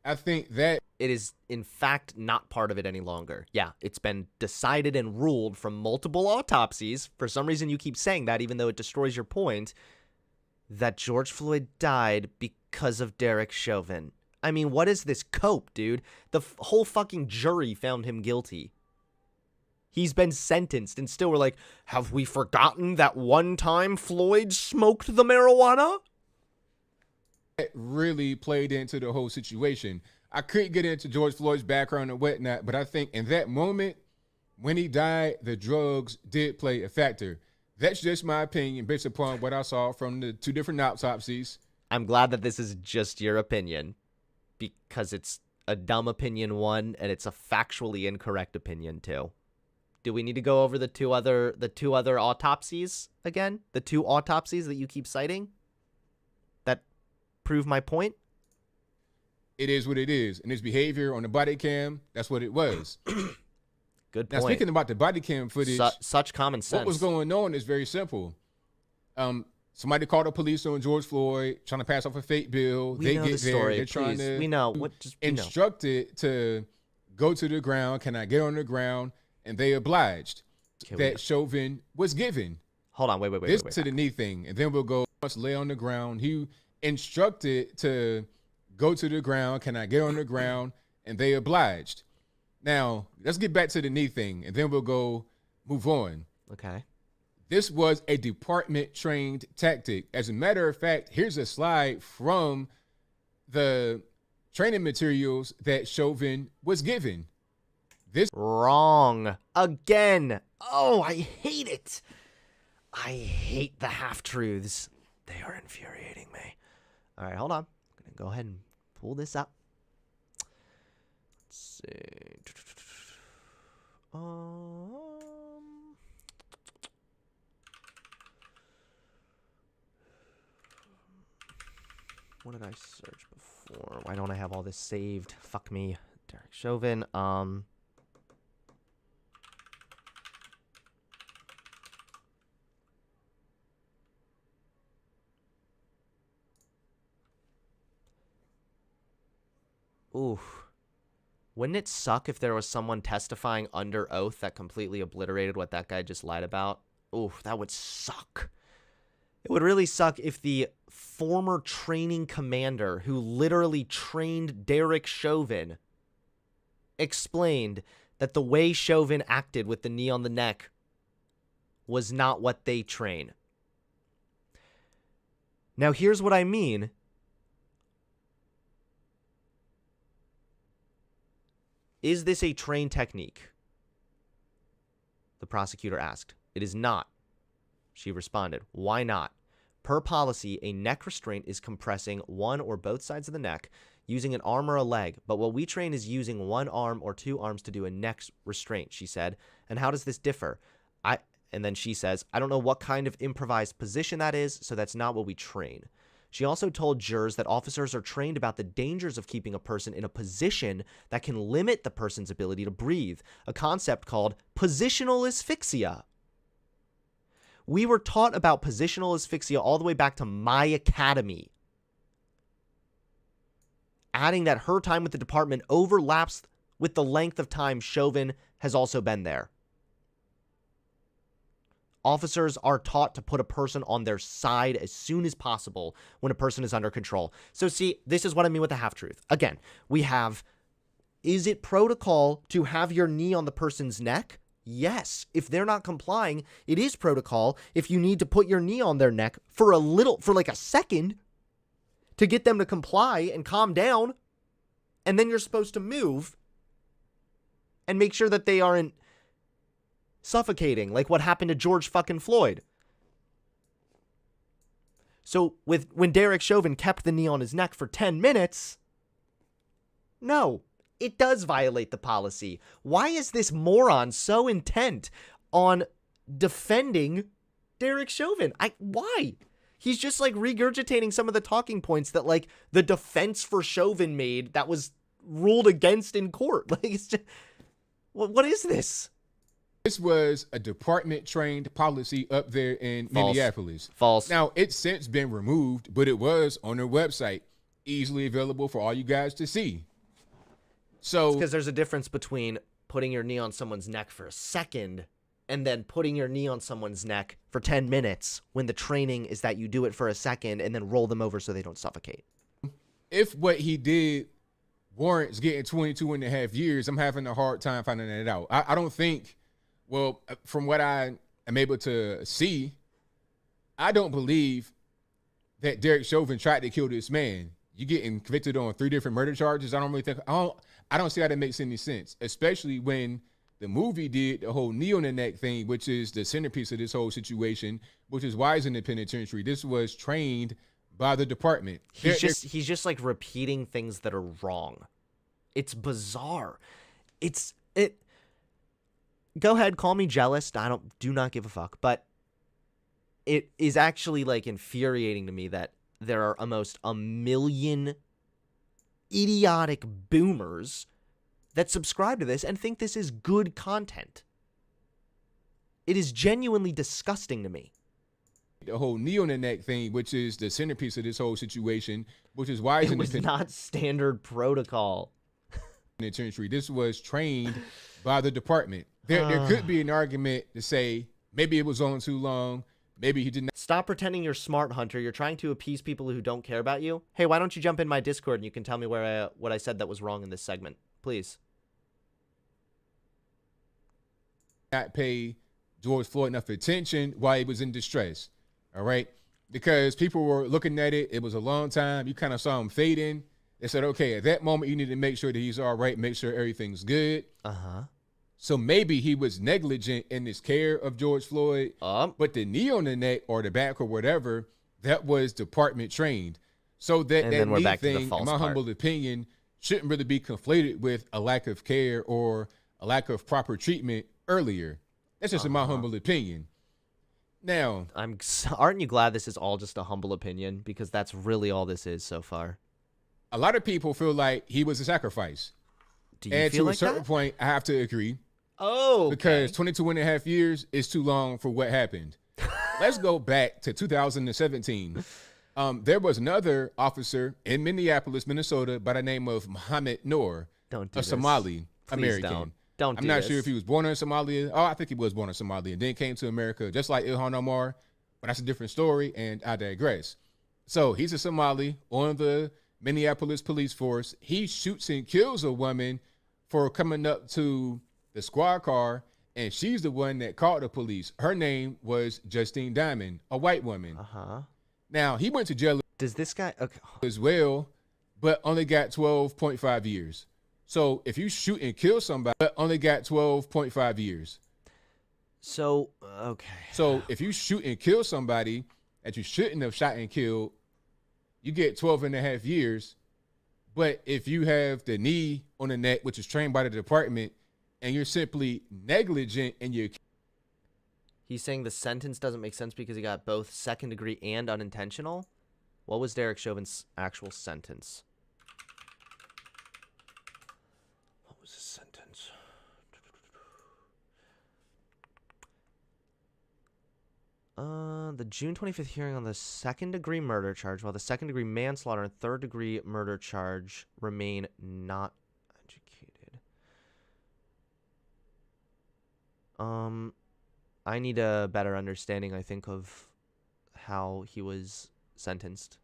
I think that it is in fact not part of it any longer. Yeah, it's been decided and ruled from multiple autopsies. For some reason, you keep saying that, even though it destroys your point, that George Floyd died because of Derek Chauvin. I mean, what is this cope, dude? The whole fucking jury found him guilty. He's been sentenced, and still we're like, have we forgotten that one time Floyd smoked the marijuana? It really played into the whole situation. I couldn't get into George Floyd's background and whatnot, but I think in that moment, when he died, the drugs did play a factor. That's just my opinion based upon what I saw from the 2 different autopsies. I'm glad that this is just your opinion, because it's a dumb opinion, one, and it's a factually incorrect opinion, two. Do we need to go over the two other autopsies again? The 2 autopsies that you keep citing that prove my point? It is what it is. And his behavior on the body cam, that's what it was. Good point. Now, speaking about the body cam footage, such common sense. what was going on is very simple. Somebody called the police on George Floyd, trying to pass off a fake bill. We they know get the there. story. They're trying Please. to We know. What? Just we know. instructed to go to the ground. Can I get on the ground? And they obliged. Okay, That Chauvin was given. Hold on. Wait. This to the knee thing, and then we'll go. Once lay on the ground, he instructed to go to the ground. Can I get on the ground? And they obliged. Now let's get back to the knee thing, and then we'll go move on. Okay. This was a department trained tactic. As a matter of fact, here's a slide from the training materials that Chauvin was given. Wrong. Again. Oh, I hate it. I hate the half-truths. They are infuriating me. All right, hold on. I'm going to go ahead and pull this up. Let's see. What did I search before? Why don't I have all this saved? Fuck me. Derek Chauvin. Oof. Wouldn't it suck if there was someone testifying under oath that completely obliterated what that guy just lied about? Oof, that would suck. It would really suck if the former training commander who literally trained Derek Chauvin explained that the way Chauvin acted with the knee on the neck was not what they train. Now, here's what I mean. Is this a trained technique? The prosecutor asked. It is not. She responded. Why not? Per policy, a neck restraint is compressing one or both sides of the neck using an arm or a leg, but what we train is using one arm or 2 arms to do a neck restraint, she said. And how does this differ? And then she says, I don't know what kind of improvised position that is, so that's not what we train. She also told jurors that officers are trained about the dangers of keeping a person in a position that can limit the person's ability to breathe, a concept called positional asphyxia. We were taught about positional asphyxia all the way back to my academy. Adding that her time with the department overlaps with the length of time Chauvin has also been there. Officers are taught to put a person on their side as soon as possible when a person is under control. So see, this is what I mean with the half-truth. Again, we have, is it protocol to have your knee on the person's neck? Yes. If they're not complying, it is protocol if you need to put your knee on their neck for like a second to get them to comply and calm down. And then you're supposed to move and make sure that they aren't suffocating, like what happened to George fucking Floyd. So when Derek Chauvin kept the knee on his neck for 10 minutes, no, it does violate the policy. Why is this moron so intent on defending Derek Chauvin? Why? He's just like regurgitating some of the talking points that like the defense for Chauvin made that was ruled against in court. Like, it's just, what is this? This was a department-trained policy up there in False. Minneapolis. False. Now, it's since been removed, but it was on their website, easily available for all you guys to see. So Because there's a difference between putting your knee on someone's neck for a second and then putting your knee on someone's neck for 10 minutes when the training is that you do it for a second and then roll them over so they don't suffocate. if what he did warrants getting 22 and a half years, I'm having a hard time finding that out. I don't think, well, from what I am able to see, I don't believe that Derek Chauvin tried to kill this man. You getting convicted on 3 different murder charges. I don't see how that makes any sense, especially when the movie did the whole knee on the neck thing, which is the centerpiece of this whole situation, which is why he's in the penitentiary. This was trained by the department. He's just like repeating things that are wrong. It's bizarre. Go ahead, call me jealous. Do not give a fuck, but it is actually like infuriating to me that there are almost a million idiotic boomers that subscribe to this and think this is good content. It is genuinely disgusting to me. The whole knee on the neck thing, which is the centerpiece of this whole situation, which is why he's It in the was not standard protocol. penitentiary. This was trained by the department. There could be an argument to say maybe it was on too long. Maybe he didn't. Stop pretending you're smart, Hunter. You're trying to appease people who don't care about you. Hey, why don't you jump in my Discord and you can tell me what I said that was wrong in this segment, please. Not pay George Floyd enough attention while he was in distress. All right. Because people were looking at it. It was a long time. You kind of saw him fading. They said, okay, at that moment, you need to make sure that he's all right, make sure everything's good. Uh-huh. So maybe he was negligent in his care of George Floyd, but the knee on the neck or the back or whatever, that was department trained. So that then we're knee back to the thing, false in my part. humble opinion, shouldn't really be conflated with a lack of care or a lack of proper treatment earlier. That's just in my humble opinion. Now, Aren't you glad this is all just a humble opinion? Because that's really all this is so far. a lot of people feel like he was a sacrifice. Do you And feel to like a certain that? point, I have to agree. Oh, Because 22 and a half years is too long for what happened. Let's go back to 2017. There was another officer in Minneapolis, Minnesota, by the name of Mohammed Noor, don't do a this. Somali Please American. Don't I'm do not this. sure if he was born in Somalia. Oh, I think he was born in Somalia and then came to America, just like Ilhan Omar. But that's a different story, and I digress. So he's a Somali on the Minneapolis police force. He shoots and kills a woman for coming up to the squad car, and she's the one that called the police. Her name was Justine Diamond, a white woman. Uh-huh. Now, he went to jail Does this guy... Okay. as well, but only got 12.5 years. So if you shoot and kill somebody, but only got 12.5 years. So, okay. So if you shoot and kill somebody that you shouldn't have shot and killed, you get 12 and a half years. But if you have the knee on the neck, which is trained by the department, and you're simply negligent in your... He's saying the sentence doesn't make sense because he got both second degree and unintentional? What was Derek Chauvin's actual sentence? What was his sentence? The June 25th hearing on the second degree murder charge, while the second degree manslaughter and third degree murder charge remain not educated. I need a better understanding, I think, of how he was sentenced.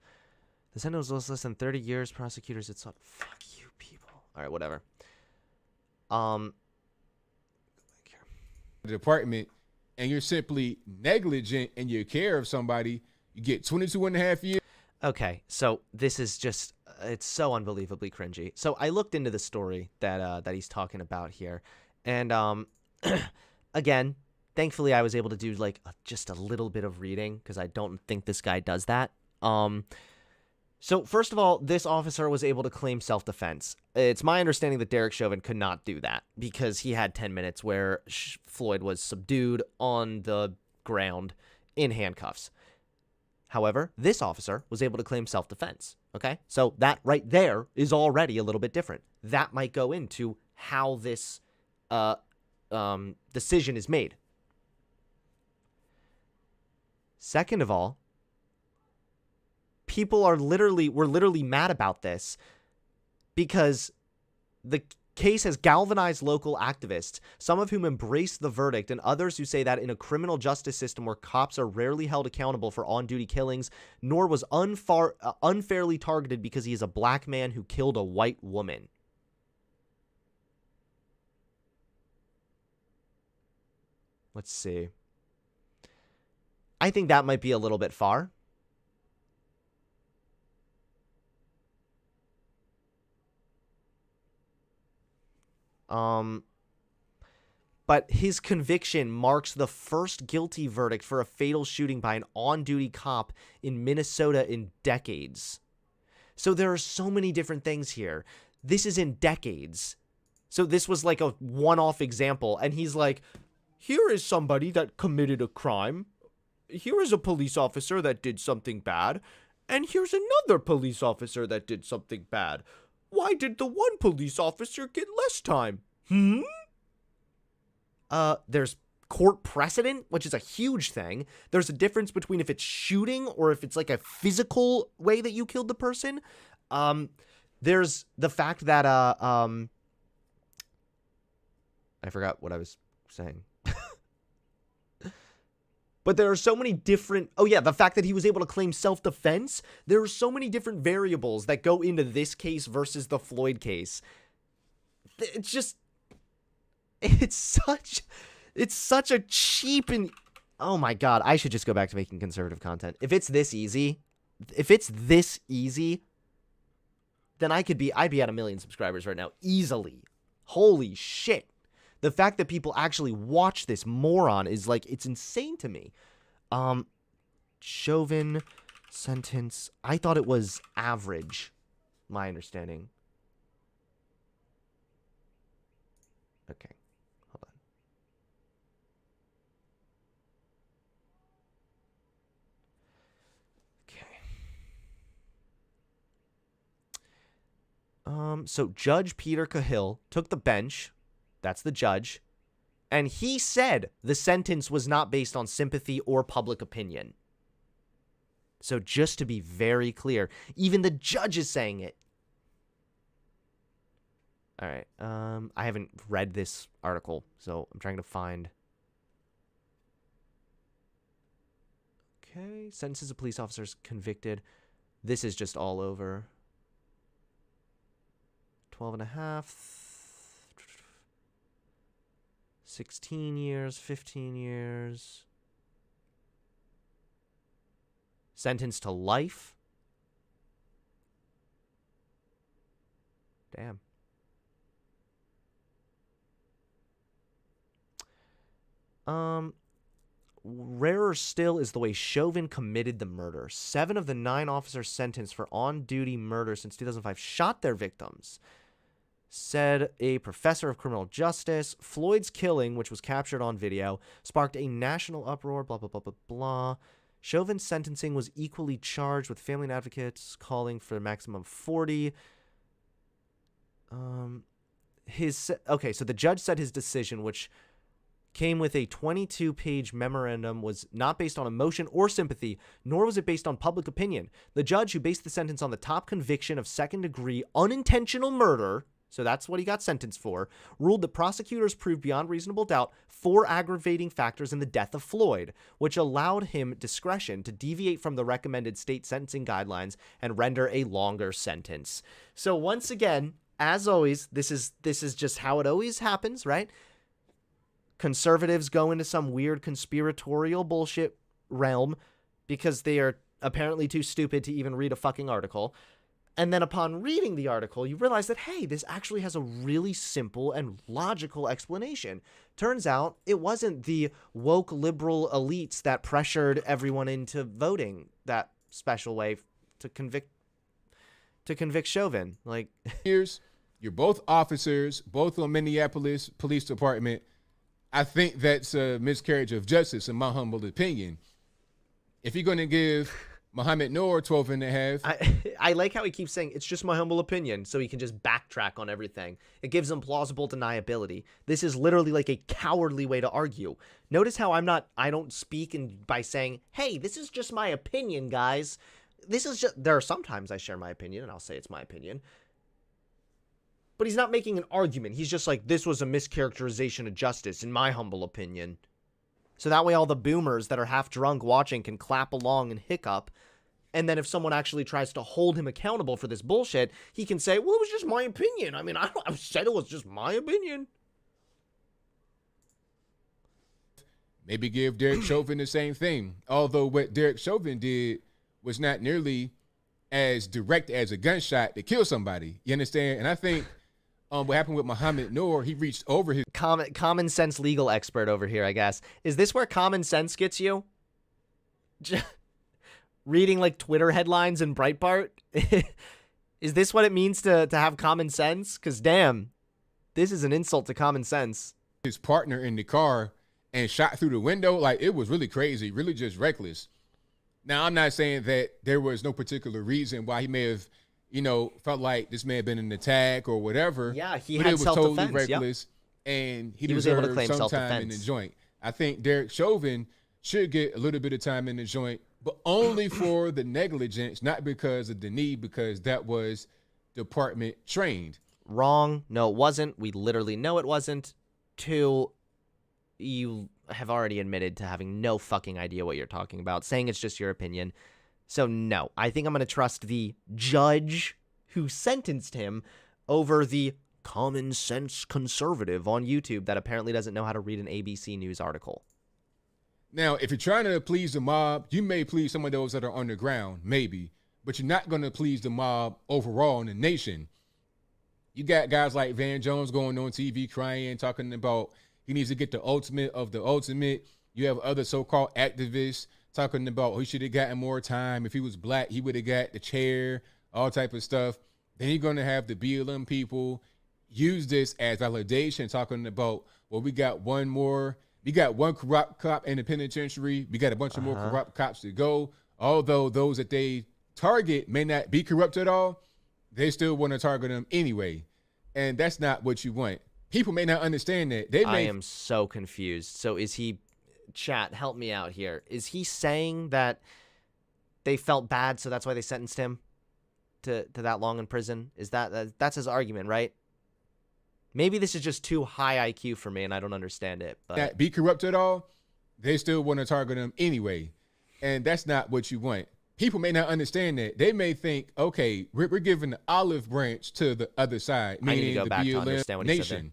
The sentence was less than 30 years. Prosecutors had sought... Fuck you, people. All right, whatever. The department, and you're simply negligent in your care of somebody, you get 22 and a half years. Okay, so this is just... it's so unbelievably cringy. So I looked into the story that he's talking about here. And, again, thankfully I was able to do, like, just a little bit of reading, because I don't think this guy does that. So, first of all, this officer was able to claim self-defense. It's my understanding that Derek Chauvin could not do that because he had 10 minutes where Floyd was subdued on the ground in handcuffs. However, this officer was able to claim self-defense, okay? So that right there is already a little bit different. That might go into how this decision is made. Second of all, people were literally mad about this because case has galvanized local activists, some of whom embrace the verdict, and others who say that in a criminal justice system where cops are rarely held accountable for on-duty killings, Noor was unfairly targeted because he is a black man who killed a white woman. Let's see. I think that might be a little bit far. But his conviction marks the first guilty verdict for a fatal shooting by an on-duty cop in Minnesota in decades. So there are so many different things here. This is in decades. So this was like a one-off example, and he's like, here is somebody that committed a crime. Here is a police officer that did something bad. And here's another police officer that did something bad. Why did the one police officer get less time? There's court precedent, which is a huge thing. There's a difference between if it's shooting or if it's like a physical way that you killed the person. There's the fact that, I forgot what I was saying. But there are so many different... Oh, yeah, the fact that he was able to claim self-defense. There are so many different variables that go into this case versus the Floyd case. It's just... It's such a cheap and... Oh, my God. I should just go back to making conservative content. If it's this easy... then I'd be at 1 million subscribers right now. Easily. Holy shit. The fact that people actually watch this moron is like, it's insane to me. Chauvin sentence. I thought it was average, my understanding. Okay, hold on. Okay. So Judge Peter Cahill took the bench. That's the judge. And he said the sentence was not based on sympathy or public opinion. So just to be very clear, even the judge is saying it. All right. I haven't read this article, so I'm trying to find. Okay. Sentences of police officers convicted. This is just all over. 12 and a half. 16 years, 15 years. Sentenced to life. Damn. Rarer still is the way Chauvin committed the murder. 7 of the 9 officers sentenced for on-duty murder since 2005 shot their victims. Said a professor of criminal justice. Floyd's killing, which was captured on video, sparked a national uproar, blah, blah, blah, blah, blah. Chauvin's sentencing was equally charged with family and advocates calling for a maximum of 40. Okay, so the judge said his decision, which came with a 22-page memorandum, was not based on emotion or sympathy, nor was it based on public opinion. The judge, who based the sentence on the top conviction of second-degree unintentional murder, so that's what he got sentenced for, ruled that prosecutors proved beyond reasonable doubt 4 aggravating factors in the death of Floyd, which allowed him discretion to deviate from the recommended state sentencing guidelines and render a longer sentence. So once again, as always, this is just how it always happens, right? Conservatives go into some weird conspiratorial bullshit realm because they are apparently too stupid to even read a fucking article. And then upon reading the article, you realize that, hey, this actually has a really simple and logical explanation. Turns out it wasn't the woke liberal elites that pressured everyone into voting that special way to convict Chauvin. Like, You're both officers, both on Minneapolis Police Department. I think that's a miscarriage of justice, in my humble opinion. If you're going to give Mohamed Noor 12 and a half. I like how he keeps saying, it's just my humble opinion, so he can just backtrack on everything. It gives him plausible deniability. This is literally like a cowardly way to argue. Notice how I don't speak by saying, hey, this is just my opinion, guys. There are sometimes I share my opinion, and I'll say it's my opinion. But he's not making an argument. He's just like, this was a mischaracterization of justice, in my humble opinion. So that way all the boomers that are half drunk watching can clap along and hiccup. And then if someone actually tries to hold him accountable for this bullshit, he can say, well, it was just my opinion. I mean, I said it was just my opinion. Maybe give Derek Chauvin the same thing. Although what Derek Chauvin did was not nearly as direct as a gunshot to kill somebody. You understand? And I think what happened with Muhammad Noor, he reached over his Common sense legal expert over here, I guess. Is this where common sense gets you? Reading like Twitter headlines in Breitbart? Is this what it means to have common sense? Because damn, this is an insult to common sense. partner in the car and shot through the window. Like, it was really crazy, really just reckless. Now, I'm not saying that there was no particular reason why he may have, felt like this may have been an attack or whatever. Yeah, he but had it was totally self-defense. Yep. reckless, and he was able to deserved claim some time in self-defense. the joint. I think Derek Chauvin should get a little bit of time in the joint, but only for the negligence, not because of the knee, because that was department trained. Wrong. No, it wasn't. We literally know it wasn't. 2, you have already admitted to having no fucking idea what you're talking about, saying it's just your opinion. So no, I think I'm going to trust the judge who sentenced him over the common sense conservative on YouTube that apparently doesn't know how to read an ABC News article. Now, if you're trying to please the mob, you may please some of those that are on the ground, maybe, but you're not going to please the mob overall in the nation. You got guys like Van Jones going on TV crying, talking about he needs to get the ultimate of the ultimate. You have other so-called activists talking about he should have gotten more time. If he was black, he would have got the chair, all type of stuff. Then you're going to have the BLM people use this as validation, talking about, well, we got one corrupt cop in the penitentiary. We got a bunch of more corrupt cops to go. Although those that they target may not be corrupt at all, they still want to target them anyway. And that's not what you want. People may not understand that. I am so confused. So is he, chat, help me out here. Is he saying that they felt bad, so that's why they sentenced him to that long in prison? Is that's his argument, right? Maybe this is just too high IQ for me and I don't understand it. But not be corrupt at all, they still want to target them anyway. And that's not what you want. People may not understand that. They may think, okay, we're giving the olive branch to the other side, I need to meaning go the back to BLM understand what he said there. nation.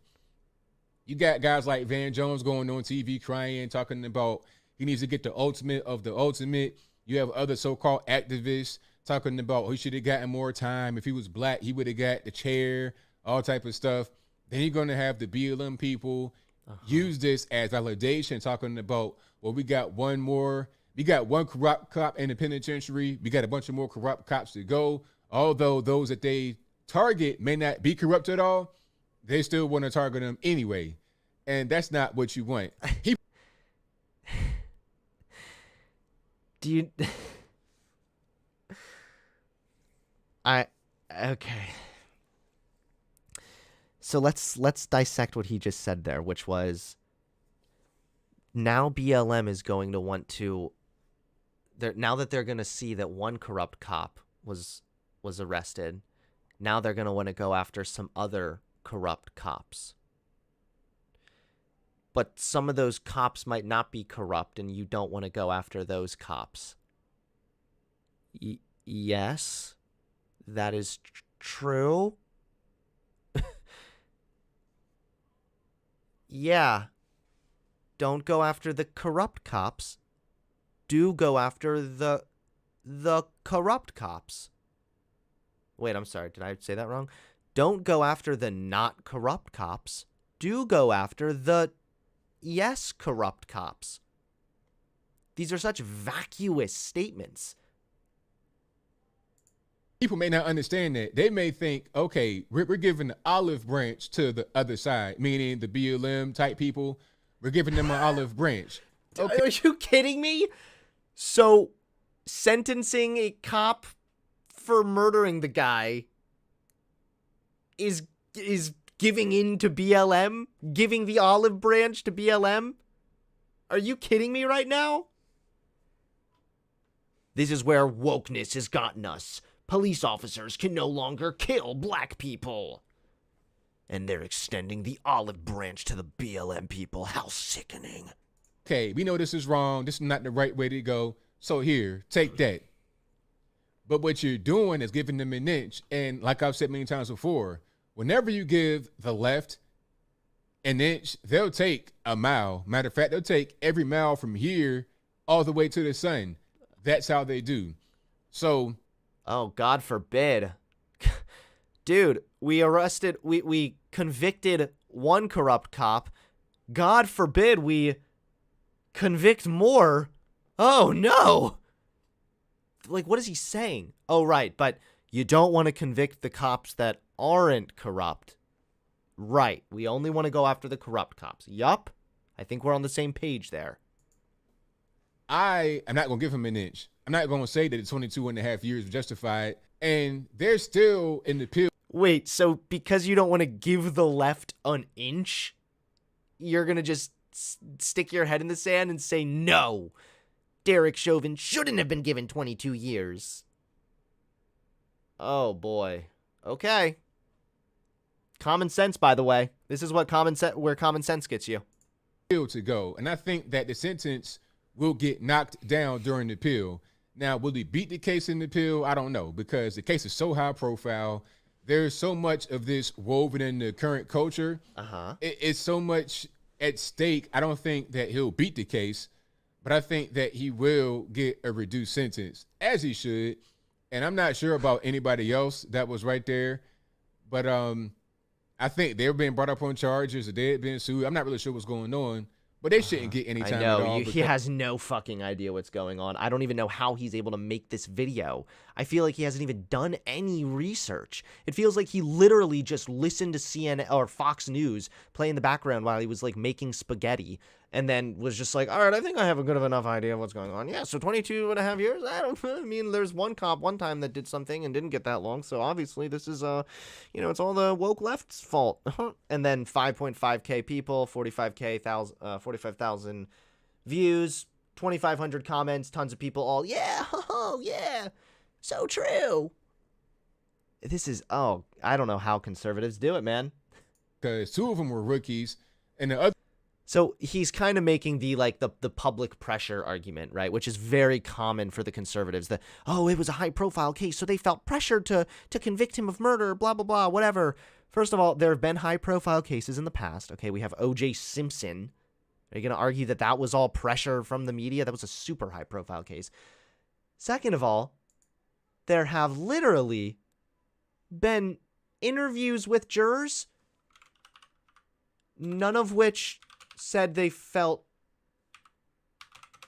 You got guys like Van Jones going on TV crying, talking about he needs to get the ultimate of the ultimate. You have other so-called activists talking about he should have gotten more time. If he was black, he would have got the chair, all type of stuff. Then you're going to have the BLM people use this as validation, talking about, well, we got one corrupt cop in the penitentiary. We got a bunch of more corrupt cops to go. Although those that they target may not be corrupt at all, they still want to target them anyway. And that's not what you want. do you... Okay. So let's dissect what he just said there, which was now BLM is going to want to, now that they're going to see that one corrupt cop was arrested, now they're going to want to go after some other corrupt cops. But some of those cops might not be corrupt, and you don't want to go after those cops. Yes, that is true. Yeah. Don't go after the corrupt cops. Do go after the corrupt cops. Wait, I'm sorry. Did I say that wrong? Don't go after the not corrupt cops. Do go after the yes corrupt cops. These are such vacuous statements. People may not understand that. They may think, okay, we're giving the olive branch to the other side, meaning the BLM type people. We're giving them an olive branch. Okay. Are you kidding me? So, sentencing a cop for murdering the guy is giving in to BLM? Giving the olive branch to BLM? Are you kidding me right now? This is where wokeness has gotten us. Police officers can no longer kill black people. And they're extending the olive branch to the BLM people. How sickening. Okay, we know this is wrong. This is not the right way to go. So here, take that. But what you're doing is giving them an inch. And like I've said many times before, whenever you give the left an inch, they'll take a mile. Matter of fact, they'll take every mile from here all the way to the sun. That's how they do. So, oh, God forbid. Dude, we convicted one corrupt cop. God forbid we convict more. Oh, no. Like, what is he saying? Oh, right, but you don't want to convict the cops that aren't corrupt. Right, we only want to go after the corrupt cops. Yup, I think we're on the same page there. I am not going to give him an inch. I'm not going to say that the 22 and a half years was justified. And they're still in the pill. Wait, so because you don't want to give the left an inch, you're going to just stick your head in the sand and say, no, Derek Chauvin shouldn't have been given 22 years. Oh, boy. Okay. Common sense, by the way. This is what where common sense gets you. To go. And I think that the sentence will get knocked down during the appeal. Now, will he beat the case in the appeal? I don't know, because the case is so high profile. There's so much of this woven in the current culture. It's so much at stake. I don't think that he'll beat the case, but I think that he will get a reduced sentence, as he should. And I'm not sure about anybody else that was right there, but I think they're being brought up on charges or they're being sued. I'm not really sure what's going on, but they shouldn't get any time I know. at all. He has no fucking idea what's going on. I don't even know how he's able to make this video. I feel like he hasn't even done any research. It feels like he literally just listened to CNN or Fox News play in the background while he was like making spaghetti and then was just like, all right, I think I have a good enough idea of what's going on. Yeah, so 22 and a half years? I mean, there's one cop one time that did something and didn't get that long, so obviously this is, it's all the woke left's fault. And then 5.5K people, 45,000 views, 2,500 comments, tons of people all, yeah, oh, yeah, so true. This is, I don't know how conservatives do it, man. Because two of them were rookies, and the other. So he's kind of making the public pressure argument, right? Which is very common for the conservatives. That, it was a high profile case, so they felt pressured to convict him of murder, blah, blah, blah, whatever. First of all, there have been high profile cases in the past. Okay, we have O.J. Simpson. Are you going to argue that that was all pressure from the media? That was a super high profile case. Second of all, there have literally been interviews with jurors, none of which said they felt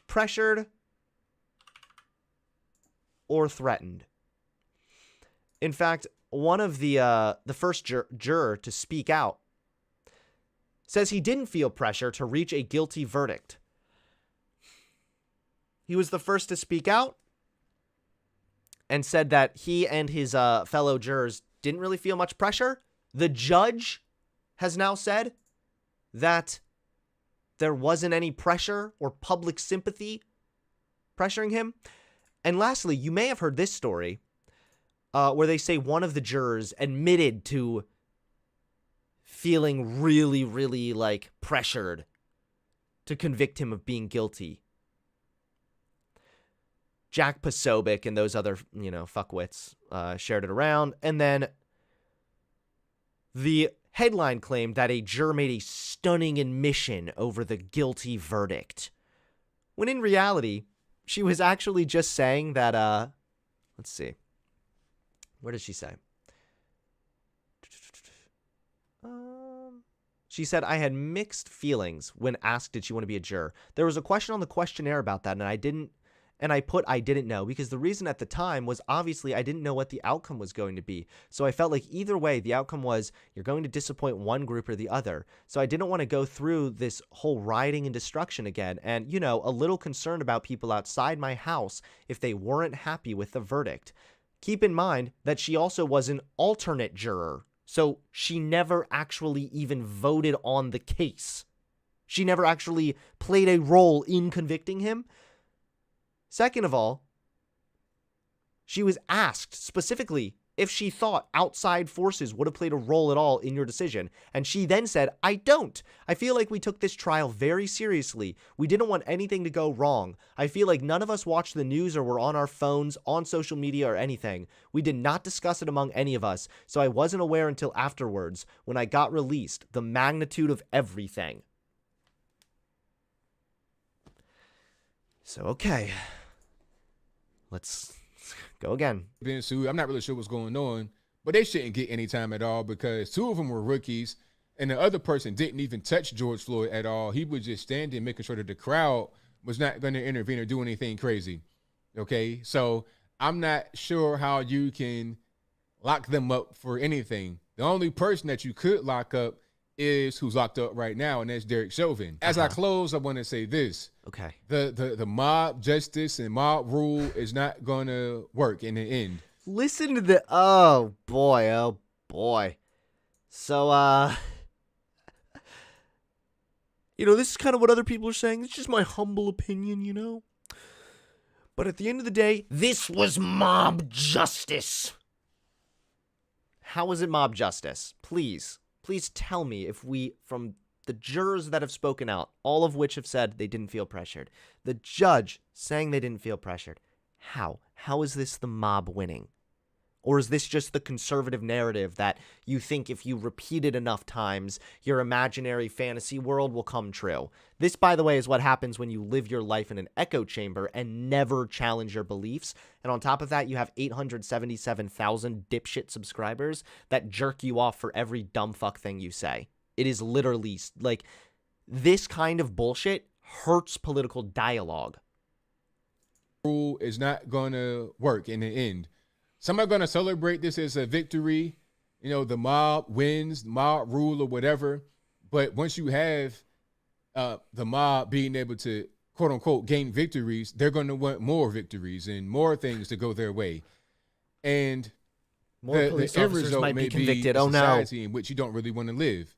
pressured or threatened. In fact, one of the first juror to speak out says he didn't feel pressure to reach a guilty verdict. He was the first to speak out and said that he and his fellow jurors didn't really feel much pressure. The judge has now said that there wasn't any pressure or public sympathy pressuring him. And lastly, you may have heard this story where they say one of the jurors admitted to feeling really, really like pressured to convict him of being guilty. Jack Posobiec and those other, fuckwits shared it around. And then the headline claimed that a juror made a stunning admission over the guilty verdict, when in reality, she was actually just saying that, let's see. Where did she say? She said, I had mixed feelings when asked did she want to be a juror. There was a question on the questionnaire about that, and I didn't know, because the reason at the time was obviously I didn't know what the outcome was going to be. So I felt like either way, the outcome was you're going to disappoint one group or the other. So I didn't want to go through this whole rioting and destruction again. And, a little concerned about people outside my house if they weren't happy with the verdict. Keep in mind that she also was an alternate juror. So she never actually even voted on the case. She never actually played a role in convicting him. Second of all, she was asked specifically, if she thought outside forces would have played a role at all in your decision. And she then said, I don't. I feel like we took this trial very seriously. We didn't want anything to go wrong. I feel like none of us watched the news or were on our phones, on social media or anything. We did not discuss it among any of us, so I wasn't aware until afterwards, when I got released, the magnitude of everything. So, okay. Let's go again. Being sued, I'm not really sure what's going on, but they shouldn't get any time at all because two of them were rookies, and the other person didn't even touch George Floyd at all. He was just standing, making sure that the crowd was not going to intervene or do anything crazy. Okay, so I'm not sure how you can lock them up for anything. The only person that you could lock up is who's locked up right now, and that's Derek Chauvin. As I close, I want to say this. Okay. The mob justice and mob rule is not going to work in the end. Listen to the... Oh, boy. Oh, boy. So, you know, this is kind of what other people are saying. It's just my humble opinion, you know? But at the end of the day, this was mob justice. How is it mob justice? Please tell me if we, from the jurors that have spoken out, all of which have said they didn't feel pressured, the judge saying they didn't feel pressured, how? How is this the mob winning? Or is this just the conservative narrative that you think if you repeat it enough times, your imaginary fantasy world will come true? This, by the way, is what happens when you live your life in an echo chamber and never challenge your beliefs. And on top of that, you have 877,000 dipshit subscribers that jerk you off for every dumb fuck thing you say. It is literally, like, this kind of bullshit hurts political dialogue. Rule is not going to work in the end. Some are going to celebrate this as a victory. You know, the mob wins, the mob rule or whatever. But once you have the mob being able to, quote unquote, gain victories, they're going to want more victories and more things to go their way. And More police officers might be convicted. A Oh, no. society in which you don't really want to live.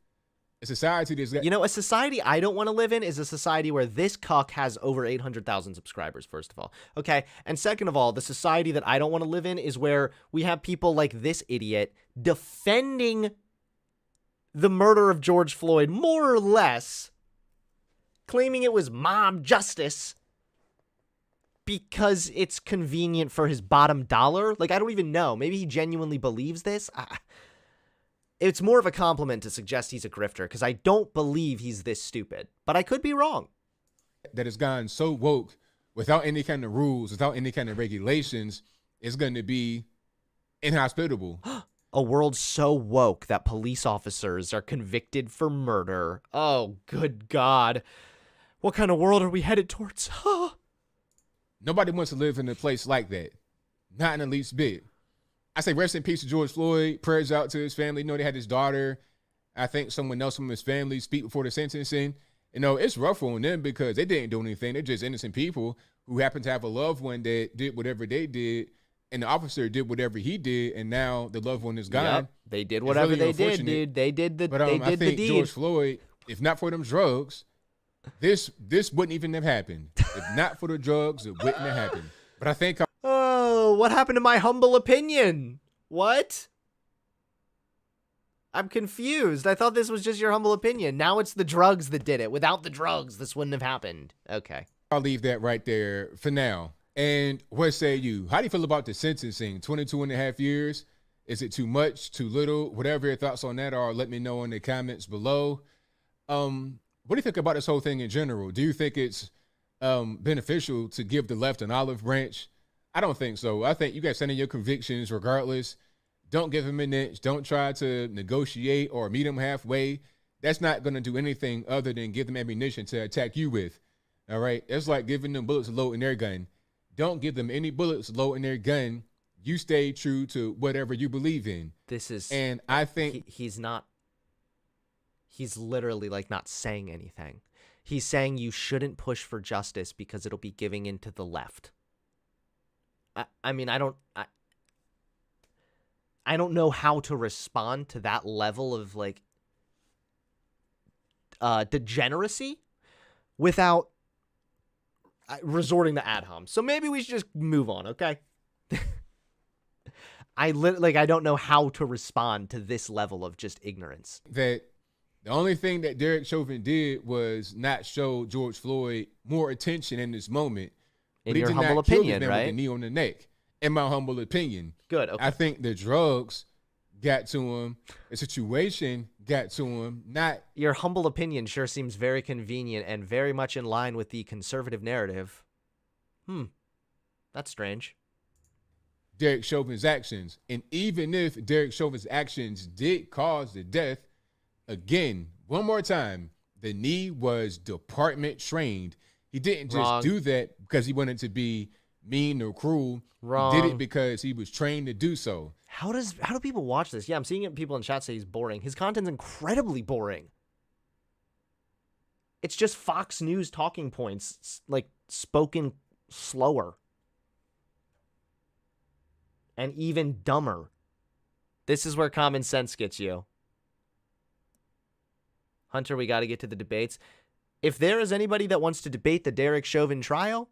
A society that's got... You know, a society I don't want to live in is a society where this cuck has over 800,000 subscribers, first of all. Okay, and second of all, the society that I don't want to live in is where we have people like this idiot defending the murder of George Floyd, more or less, claiming it was mob justice because it's convenient for his bottom dollar. Like, I don't even know. Maybe he genuinely believes this. It's more of a compliment to suggest he's a grifter, because I don't believe he's this stupid. But I could be wrong. That has gone so woke, without any kind of rules, without any kind of regulations, is going to be inhospitable. A world so woke that police officers are convicted for murder. Oh, good God. What kind of world are we headed towards? Nobody wants to live in a place like that. Not in the least bit. I say rest in peace to George Floyd. Prayers out to his family. You know, they had his daughter, I think someone else from his family, speak before the sentencing. You know, it's rough on them because they didn't do anything. They're just innocent people who happen to have a loved one that did whatever they did, and the officer did whatever he did, and now the loved one is gone. Yep, they did whatever really they did, dude. They did the, but they I did the think deed. George Floyd, if not for them drugs, this wouldn't even have happened. If not for the drugs, it wouldn't have happened. But I think Oh, what happened to my humble opinion? What? I'm confused. I thought this was just your humble opinion. Now it's the drugs that did it. Without the drugs, this wouldn't have happened. Okay. I'll leave that right there for now. And what say you? How do you feel about the sentencing? 22 and a half years? Is it too much, too little? Whatever your thoughts on that are, let me know in the comments below. What do you think about this whole thing in general? Do you think it's beneficial to give the left an olive branch? I don't think so. I think you guys stand in your convictions regardless. Don't give them an inch. Don't try to negotiate or meet them halfway. That's not going to do anything other than give them ammunition to attack you with. All right? It's like giving them bullets to load in their gun. Don't give them any bullets to load in their gun. You stay true to whatever you believe in. This is... And I think... He's not... He's literally, like, not saying anything. He's saying you shouldn't push for justice because it'll be giving in to the left. I mean, I don't know how to respond to that level of, like, degeneracy without resorting to ad hom. So maybe we should just move on, okay? I don't know how to respond to this level of just ignorance. That the only thing that Derek Chauvin did was not show George Floyd more attention in this moment. In But he your did humble not kill this opinion, man with right? the knee on the neck. In my humble opinion. Good. Okay. I think the drugs got to him. The situation got to him. Not Your humble opinion sure seems very convenient and very much in line with the conservative narrative. That's strange. Derek Chauvin's actions. And even if Derek Chauvin's actions did cause the death, again, one more time, the knee was department trained. He didn't just Wrong. do that because he wanted to be mean or cruel. Wrong. He did it because he was trained to do so. How do people watch this? Yeah, I'm seeing people in chat say he's boring. His content's incredibly boring. It's just Fox News talking points, like spoken slower. And even dumber. This is where common sense gets you. Hunter, we got to get to the debates. If there is anybody that wants to debate the Derek Chauvin trial,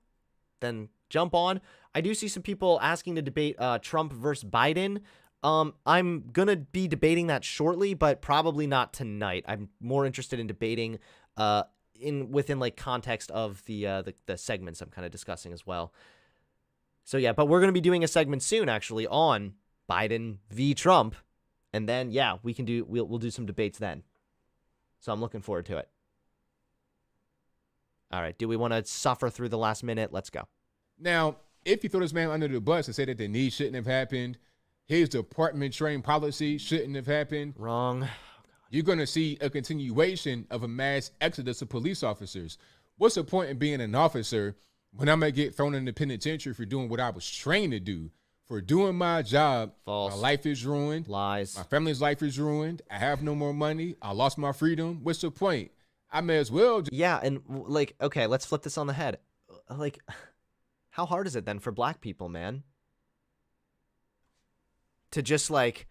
then jump on. I do see some people asking to debate Trump versus Biden. I'm going to be debating that shortly, but probably not tonight. I'm more interested in debating within like context of the segments I'm kind of discussing as well. So yeah, but we're going to be doing a segment soon actually on Biden v. Trump, and then yeah, we'll do some debates then. So I'm looking forward to it. All right, do we want to suffer through the last minute? Let's go. Now, if you throw this man under the bus and say that the knee shouldn't have happened, his department trained policy shouldn't have happened, Wrong. you're going to see a continuation of a mass exodus of police officers. What's the point in being an officer when I'm going to get thrown in the penitentiary for doing what I was trained to do? For doing my job, False. my life is ruined. Lies. My family's life is ruined. I have no more money. I lost my freedom. What's the point? I may as well just Yeah, and like, okay, let's flip this on the head. Like, how hard is it then for black people, man? To just like,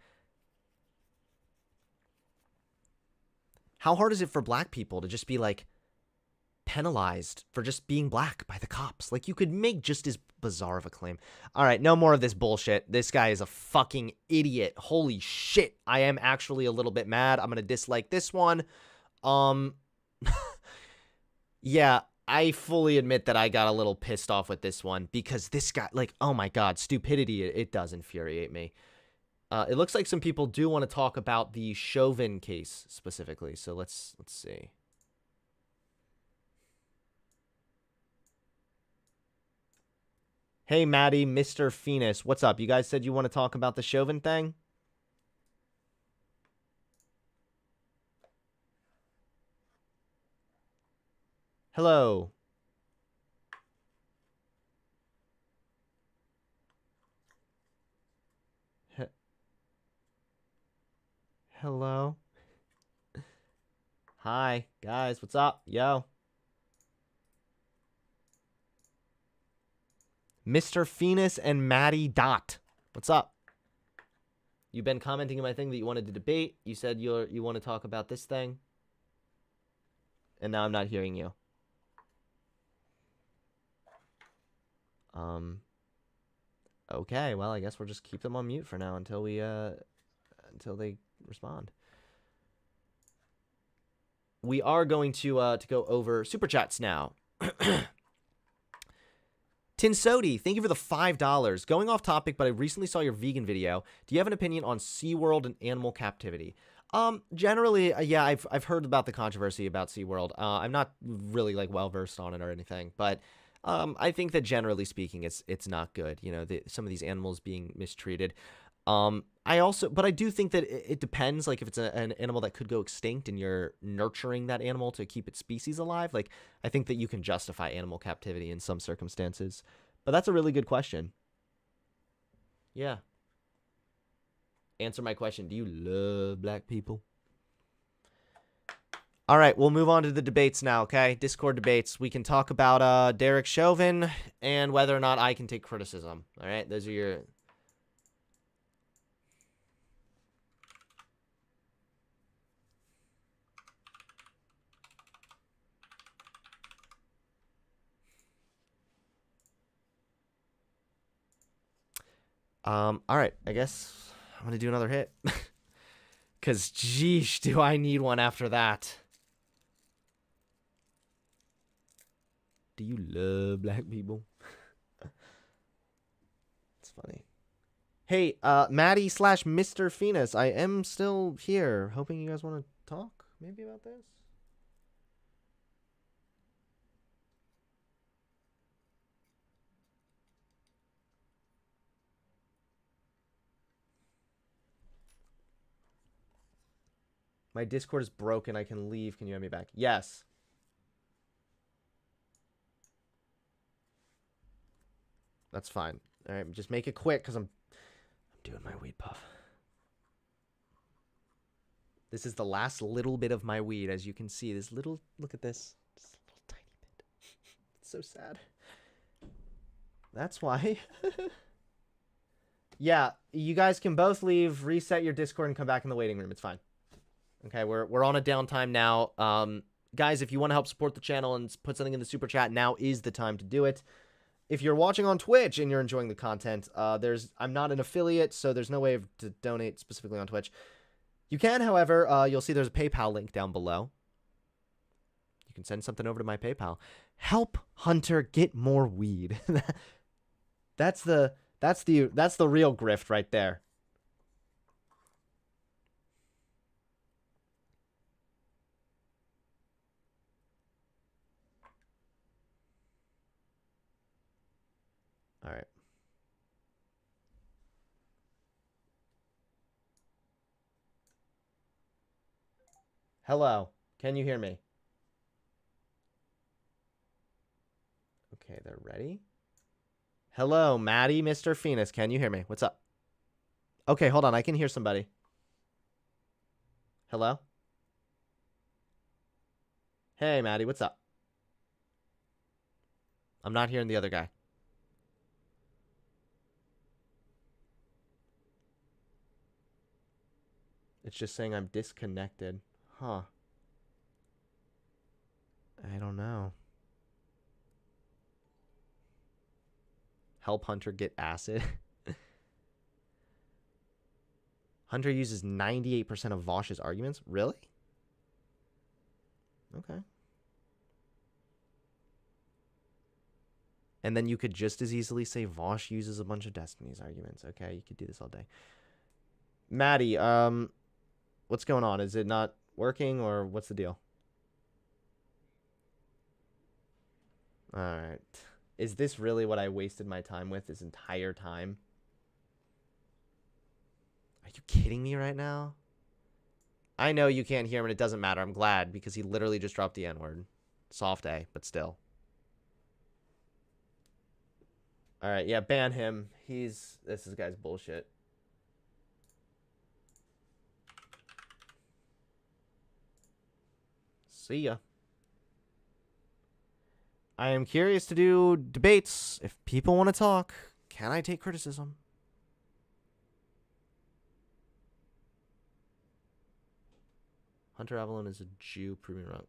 how hard is it for black people to just be like penalized for just being black by the cops? Like, you could make just as bizarre of a claim. All right, no more of this bullshit. This guy is a fucking idiot. Holy shit. I am actually a little bit mad. I'm going to dislike this one. Yeah, I fully admit that I got a little pissed off with this one because this guy, like, oh my God, stupidity, it does infuriate me. It looks like some people do want to talk about the Chauvin case specifically, so let's see. Hey, Maddie, Mr. Phoenix, what's up? You guys said you want to talk about the Chauvin thing? Hello. Hello. Hi, guys. What's up? Yo. Mr. Phoenix and Maddie Dot. What's up? You've been commenting on my thing that you wanted to debate. You said you want to talk about this thing. And now I'm not hearing you. Okay, well, I guess we'll just keep them on mute for now until we until they respond. We are going to go over super chats now. Tinsodi, thank you for the $5. Going off topic, but I recently saw your vegan video. Do you have an opinion on SeaWorld and animal captivity? Generally, yeah, I've heard about the controversy about SeaWorld. I'm not really like well versed on it or anything, but I think that generally speaking, it's not good. You know, some of these animals being mistreated. But I do think that it depends. Like if it's an animal that could go extinct and you're nurturing that animal to keep its species alive, like I think that you can justify animal captivity in some circumstances. But that's a really good question. Yeah. Answer my question. Do you love black people? All right, we'll move on to the debates now, okay? Discord debates. We can talk about Derek Chauvin and whether or not I can take criticism. All right, those are your... All right, I guess I'm gonna do another hit. Cause geesh, do I need one after that? Do you love black people? It's funny. Hey, Maddie / Mr. Phoenix, I am still here. Hoping you guys want to talk maybe about this. My Discord is broken. I can leave. Can you have me back? Yes. That's fine. All right, just make it quick because I'm doing my weed puff. This is the last little bit of my weed, as you can see. This little, look at this. Just a little tiny bit. It's so sad. That's why. Yeah, you guys can both leave, reset your Discord, and come back in the waiting room. It's fine. Okay, we're on a downtime now. Guys, if you want to help support the channel and put something in the super chat, now is the time to do it. If you're watching on Twitch and you're enjoying the content, I'm not an affiliate, so there's no way to donate specifically on Twitch. You can, however, you'll see there's a PayPal link down below. You can send something over to my PayPal. Help Hunter get more weed. That's the real grift right there. All right. Hello. Can you hear me? Okay, they're ready. Hello, Maddie, Mr. Phoenix. Can you hear me? What's up? Okay, hold on. I can hear somebody. Hello? Hey, Maddie, what's up? I'm not hearing the other guy. It's just saying I'm disconnected. Huh. I don't know. Help Hunter get acid. Hunter uses 98% of Vosh's arguments? Really? Okay. And then you could just as easily say Vosh uses a bunch of Destiny's arguments. Okay, you could do this all day. Maddie, what's going on? Is it not working or what's the deal? All right. Is this really what I wasted my time with this entire time? Are you kidding me right now? I know you can't hear him and it doesn't matter. I'm glad because he literally just dropped the N-word. Soft A, but still. All right, yeah, ban him. This guy's bullshit. See ya. I am curious to do debates. If people want to talk, can I take criticism? Hunter Avalon is a Jew, proving wrong.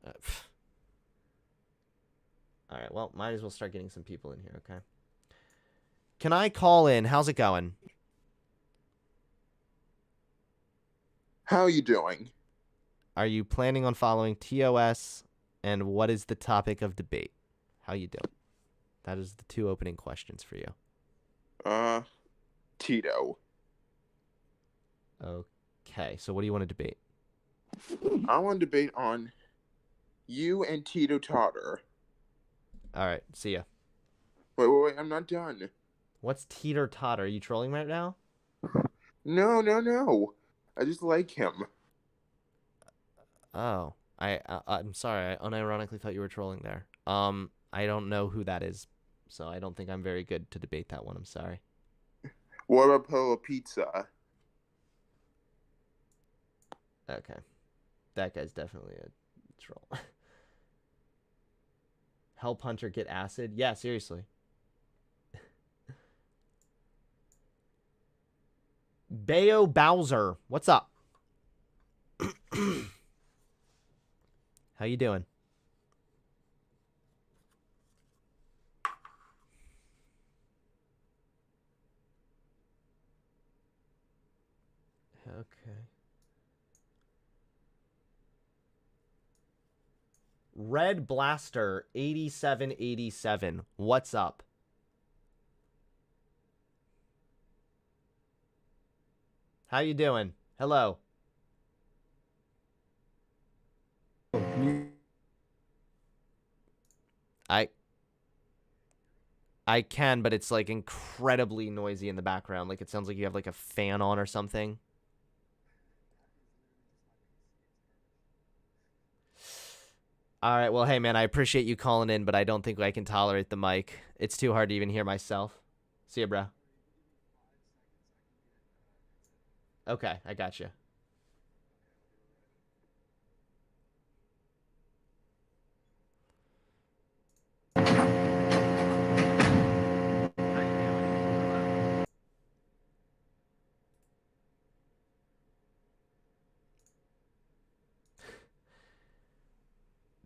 All right, well, might as well start getting some people in here, okay? Can I call in? How's it going? How are you doing? Are you planning on following TOS? And what is the topic of debate? How you doing? That is the two opening questions for you. Tito. Okay, so what do you want to debate? I want to debate on you and Tito Totter. All right, see ya. Wait, I'm not done. What's teeter totter? Are you trolling right now? No. I just like him. Oh, I'm sorry. I unironically thought you were trolling there. I don't know who that is, so I don't think I'm very good to debate that one. I'm sorry. What about Polo Pizza? Okay, that guy's definitely a troll. Help Hunter get acid? Yeah, seriously. Bayo Bowser, what's up? How you doing? Okay. Red Blaster 8787. What's up? How you doing? Hello. I can, but it's like incredibly noisy in the background. Like it sounds like you have like a fan on or something. All right, well, hey man, I appreciate you calling in, but I don't think I can tolerate the mic. It's too hard to even hear myself. See ya, bro. Okay, I got you.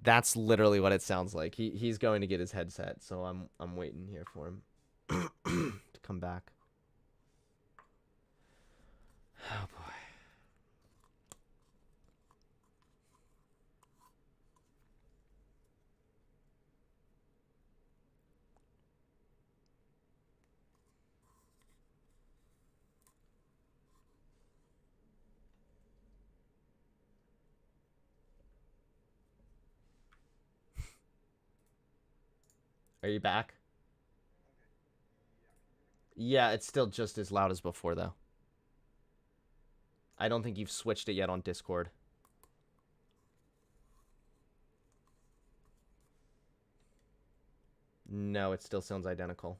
That's literally what it sounds like. He's going to get his headset, so I'm waiting here for him to come back. Oh boy. Are you back? Yeah, it's still just as loud as before, though. I don't think you've switched it yet on Discord. No, it still sounds identical.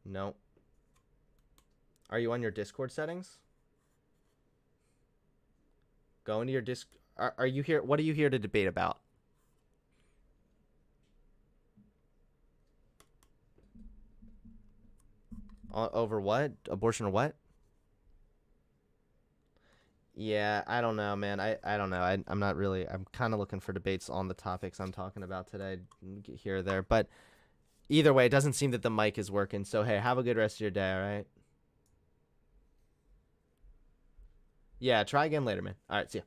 No. Are you on your Discord settings? Go into your Are you here? What are you here to debate about? Over what? Abortion or what? Yeah, I don't know, man. I don't know. I'm not really. I'm kind of looking for debates on the topics I'm talking about today, here or there. But either way, it doesn't seem that the mic is working. So, hey, have a good rest of your day, all right? Yeah, try again later, man. All right, see ya.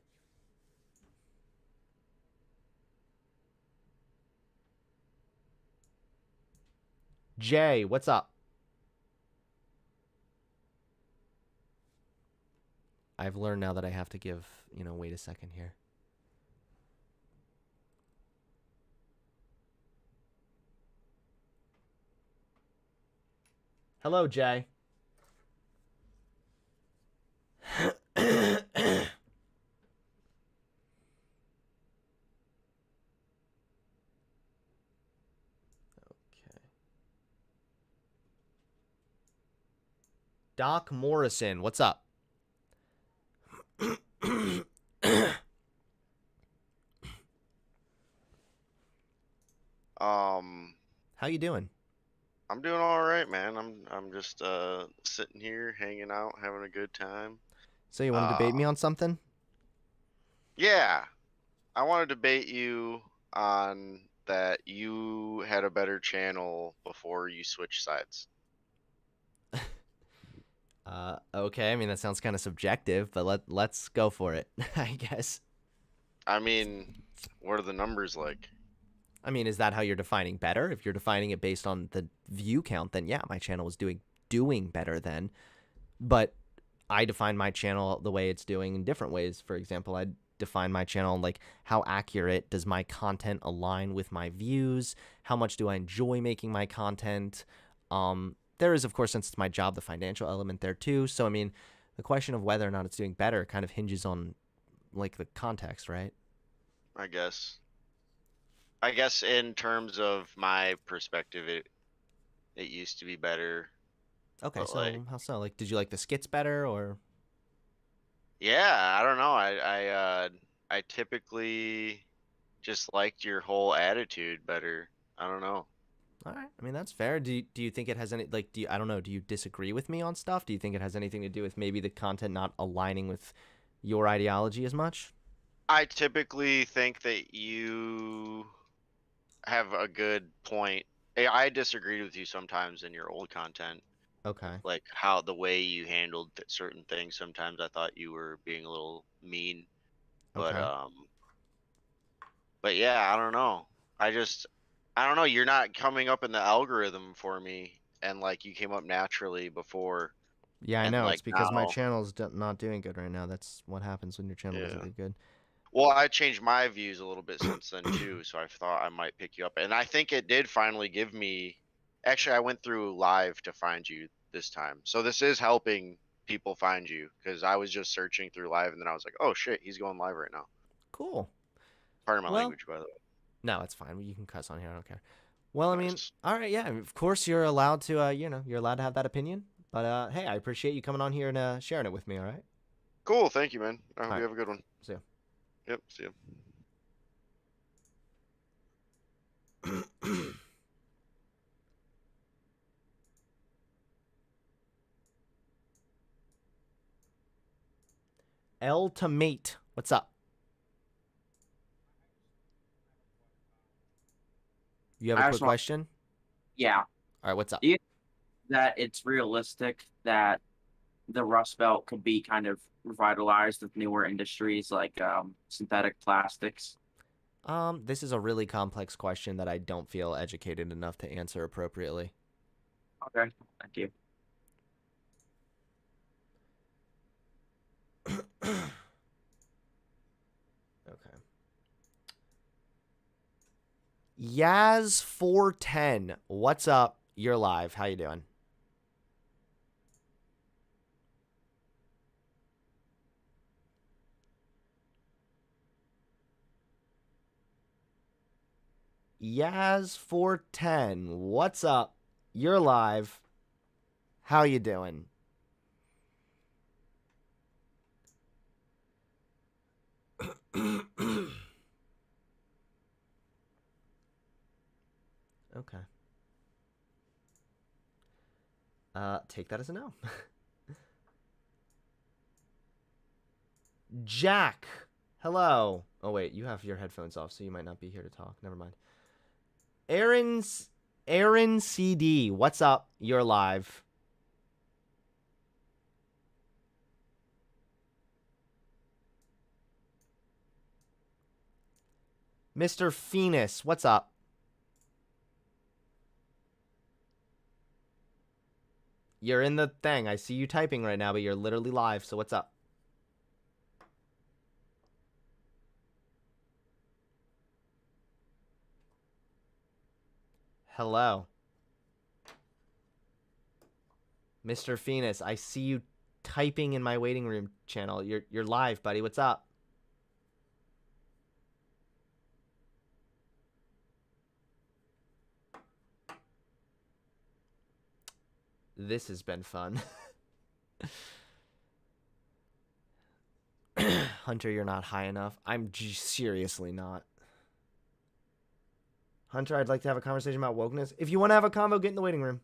Jay, what's up? I've learned now that I have to give, wait a second here. Hello, Jay. Doc Morrison, what's up? How you doing? I'm doing all right, man. I'm just sitting here, hanging out, having a good time. So you want to debate me on something? Yeah, I want to debate you on that you had a better channel before you switched sides. Okay. I mean, that sounds kind of subjective, but let's go for it, I guess. I mean, what are the numbers like? I mean, is that how you're defining better? If you're defining it based on the view count, then yeah, my channel was doing better then. But I define my channel the way it's doing in different ways. For example, I define my channel like how accurate does my content align with my views? How much do I enjoy making my content? There is, of course, since it's my job, the financial element there too. So, I mean, the question of whether or not it's doing better kind of hinges on like the context, right? I guess in terms of my perspective, it used to be better. Okay, But, so like, how so? Like, did you like the skits better or? yeah, I don't know. I typically just liked your whole attitude better. I don't know. All right. I mean, that's fair. Do you think it has any I don't know, do you disagree with me on stuff? Do you think it has anything to do with maybe the content not aligning with your ideology as much? I typically think that you have a good point I disagreed with you sometimes in your old content, Okay. like how the way you handled certain things. Sometimes I thought you were being a little mean, but Okay. but yeah, I don't know. I don't know. You're not coming up in the algorithm for me, and like you came up naturally before, Yeah, I and know. like It's because my now, channel's not doing good right now. That's what happens when your channel doesn't yeah. do good. Well, I changed my views a little bit since then too, so I thought I might pick you up, and I think it did finally give me. Actually, I went through live to find you this time, so this is helping people find you because I was just searching through live, and then I was like, oh shit, he's going live right now. Cool. Pardon my Well, language, by the way. no, it's fine. You can cuss on here. I don't care. Well, I mean, Nice. all right, yeah. Of course, you're allowed to, you're allowed to have that opinion. But hey, I appreciate you coming on here and sharing it with me. All right. Cool. Thank you, man. I All hope you right. have a good one. See ya. Yep. See you. L to mate. What's up? You have I a just quick want, question? yeah, All right. What's up? do you think that it's realistic that the Rust Belt could be kind of revitalized with newer industries like synthetic plastics? This is a really complex question that I don't feel educated enough to answer appropriately. Okay, thank you. Okay. Yaz410. What's up? You're live. How you doing? Yaz410. What's up? You're live. How you doing? Okay. Take that as a no. Jack. Hello. Oh wait, you have your headphones off, so you might not be here to talk. Never mind. Aaron CD. What's up? You're live. Mr. Phoenix, what's up? You're in the thing. I see you typing right now, but you're literally live, so what's up? Hello. Mr. Phoenix, I see you typing in my waiting room channel. You're live, buddy. What's up? This has been fun. Hunter, you're not high enough. I'm seriously not. Hunter, I'd like to have a conversation about wokeness. If you want to have a convo, get in the waiting room.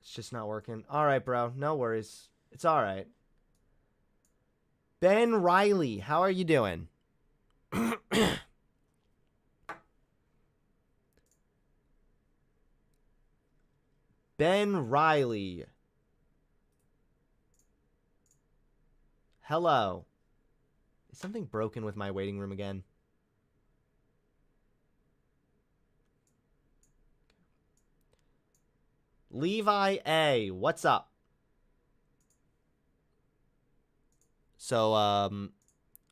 It's just not working. All right, bro. No worries. It's all right. Ben Riley, how are you doing? Ben Riley. Hello. Is something broken with my waiting room again? Levi A, what's up? So,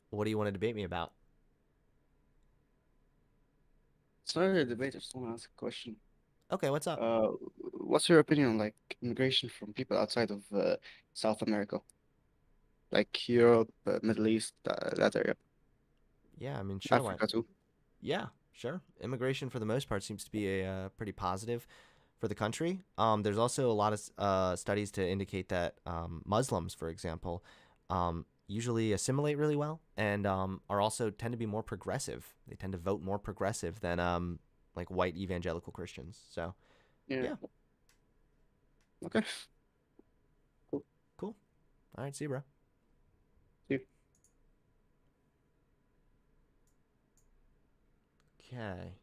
what do you want to debate me about? It's not really a debate. I just want to ask a question. Okay, what's up? What's your opinion on like immigration from people outside of South America, like Europe, Middle East, that area, Yeah, I mean, sure. Why? Africa too? Yeah, sure. Immigration, for the most part, seems to be a pretty positive for the country. There's also a lot of studies to indicate that Muslims, for example, usually assimilate really well and are also tend to be more progressive. They tend to vote more progressive than like white evangelical Christians. So, yeah. Okay. Cool. All right, see you, bro. See you. Okay.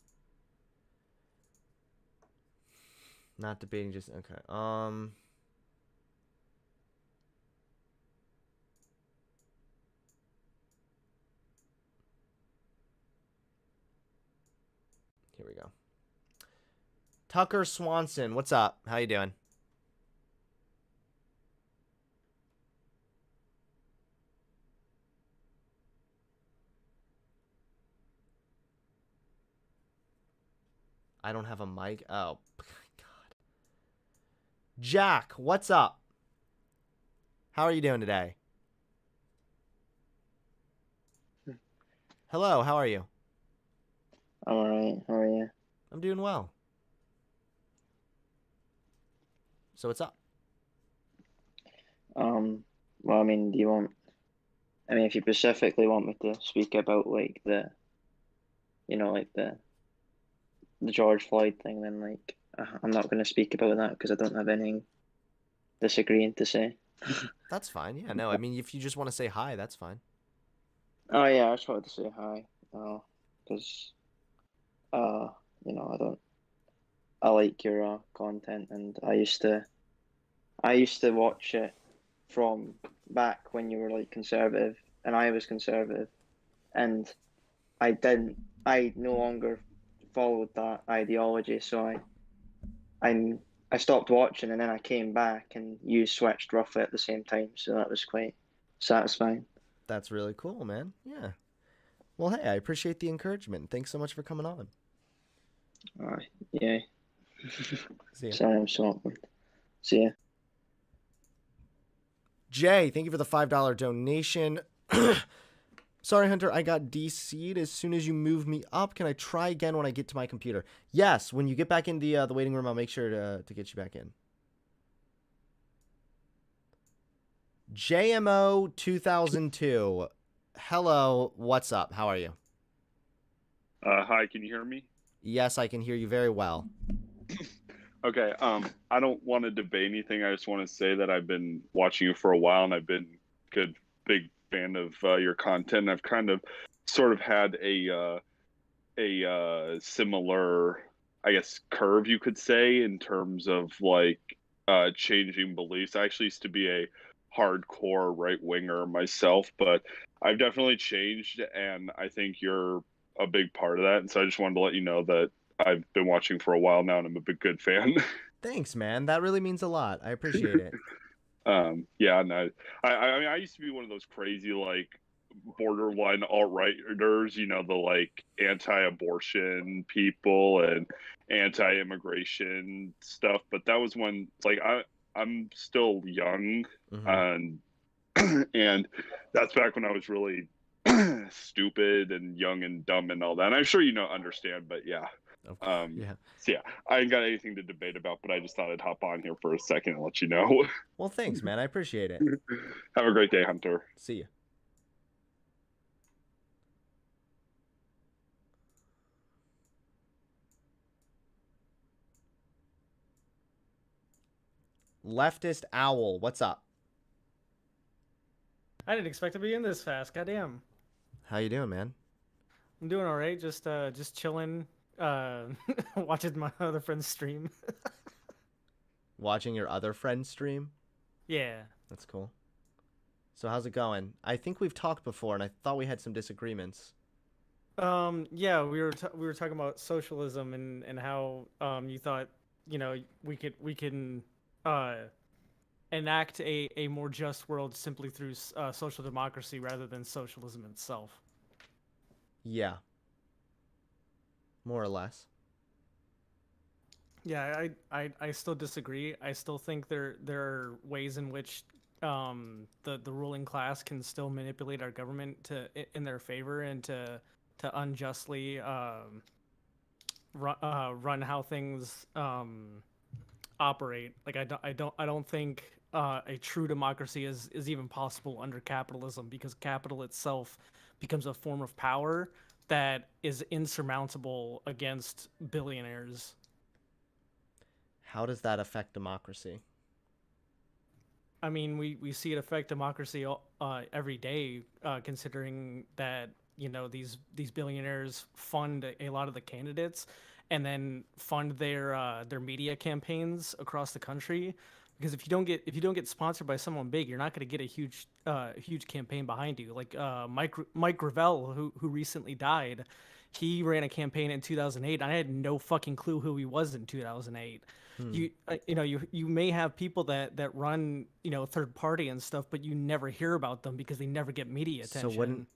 Not debating, just okay. Here we go. Tucker Swanson, what's up? How you doing? I don't have a mic. Oh, God. Jack, what's up? How are you doing today? Hello, how are you? I'm alright. How are you? I'm doing well. So what's up? Well, I mean, do you want? I mean, if you specifically want me to speak about like the, like the George Floyd thing, then like I'm not going to speak about that because I don't have anything disagreeing to say. That's fine. Yeah, no, I mean, if you just want to say hi, that's fine. Oh yeah, I just wanted to say hi. Because I like your content, and I used to watch it from back when you were like conservative, and I was conservative, and I no longer followed that ideology, so I stopped watching, and then I came back, and you switched roughly at the same time, so that was quite satisfying. That's really cool, man. Yeah. Well, hey, I appreciate the encouragement. Thanks so much for coming on. Yeah. See ya. Sorry, I'm so awkward. See ya. Jay, thank you for the $5 donation. Sorry, Hunter, I got DC'd as soon as you moved me up. Can I try again when I get to my computer? Yes, when you get back in the waiting room, I'll make sure to get you back in. JMO 2002. Hello, what's up? How are you? Hi, can you hear me? Yes, I can hear you very well. Okay, I don't want to debate anything. I just want to say that I've been watching you for a while, and I've been big fan of your content. I've kind of sort of had a similar, I guess, curve, you could say, in terms of like changing beliefs. I actually used to be a hardcore right winger myself, but I've definitely changed, and I think you're a big part of that. And so I just wanted to let you know that I've been watching for a while now, and I'm a big good fan. Thanks, man. That really means a lot. I appreciate it. Yeah, no, I mean, I used to be one of those crazy like borderline alt-righters, the like anti-abortion people and anti-immigration stuff. But that was when like I'm still young, and and that's back when I was really stupid and young and dumb and all that. And I'm sure understand, but yeah. Yeah. So yeah, I ain't got anything to debate about, but I just thought I'd hop on here for a second and let you know. Well, thanks, man. I appreciate it. Have a great day, Hunter. See ya. Leftist Owl, what's up? I didn't expect to be in this fast. Goddamn. How you doing, man? I'm doing all right. Just chilling. Watching my other friends stream. Watching your other friends stream? Yeah. That's cool. So how's it going? I think we've talked before, and I thought we had some disagreements. Yeah, we were talking about socialism and how you thought we can enact a more just world simply through social democracy rather than socialism itself. Yeah. More or less. Yeah, I still disagree. I still think there are ways in which the ruling class can still manipulate our government in their favor and to unjustly run how things operate. Like I don't think a true democracy is even possible under capitalism, because capital itself becomes a form of power that is insurmountable against billionaires. How does that affect democracy? I mean, we see it affect democracy every day, considering that these billionaires fund a lot of the candidates, and then fund their media campaigns across the country. Because if you don't get sponsored by someone big, you're not going to get a huge campaign behind you. Like Mike Gravel, who recently died, he ran a campaign in 2008. I had no fucking clue who he was in 2008. You may have people that run third party and stuff, but you never hear about them because they never get media attention.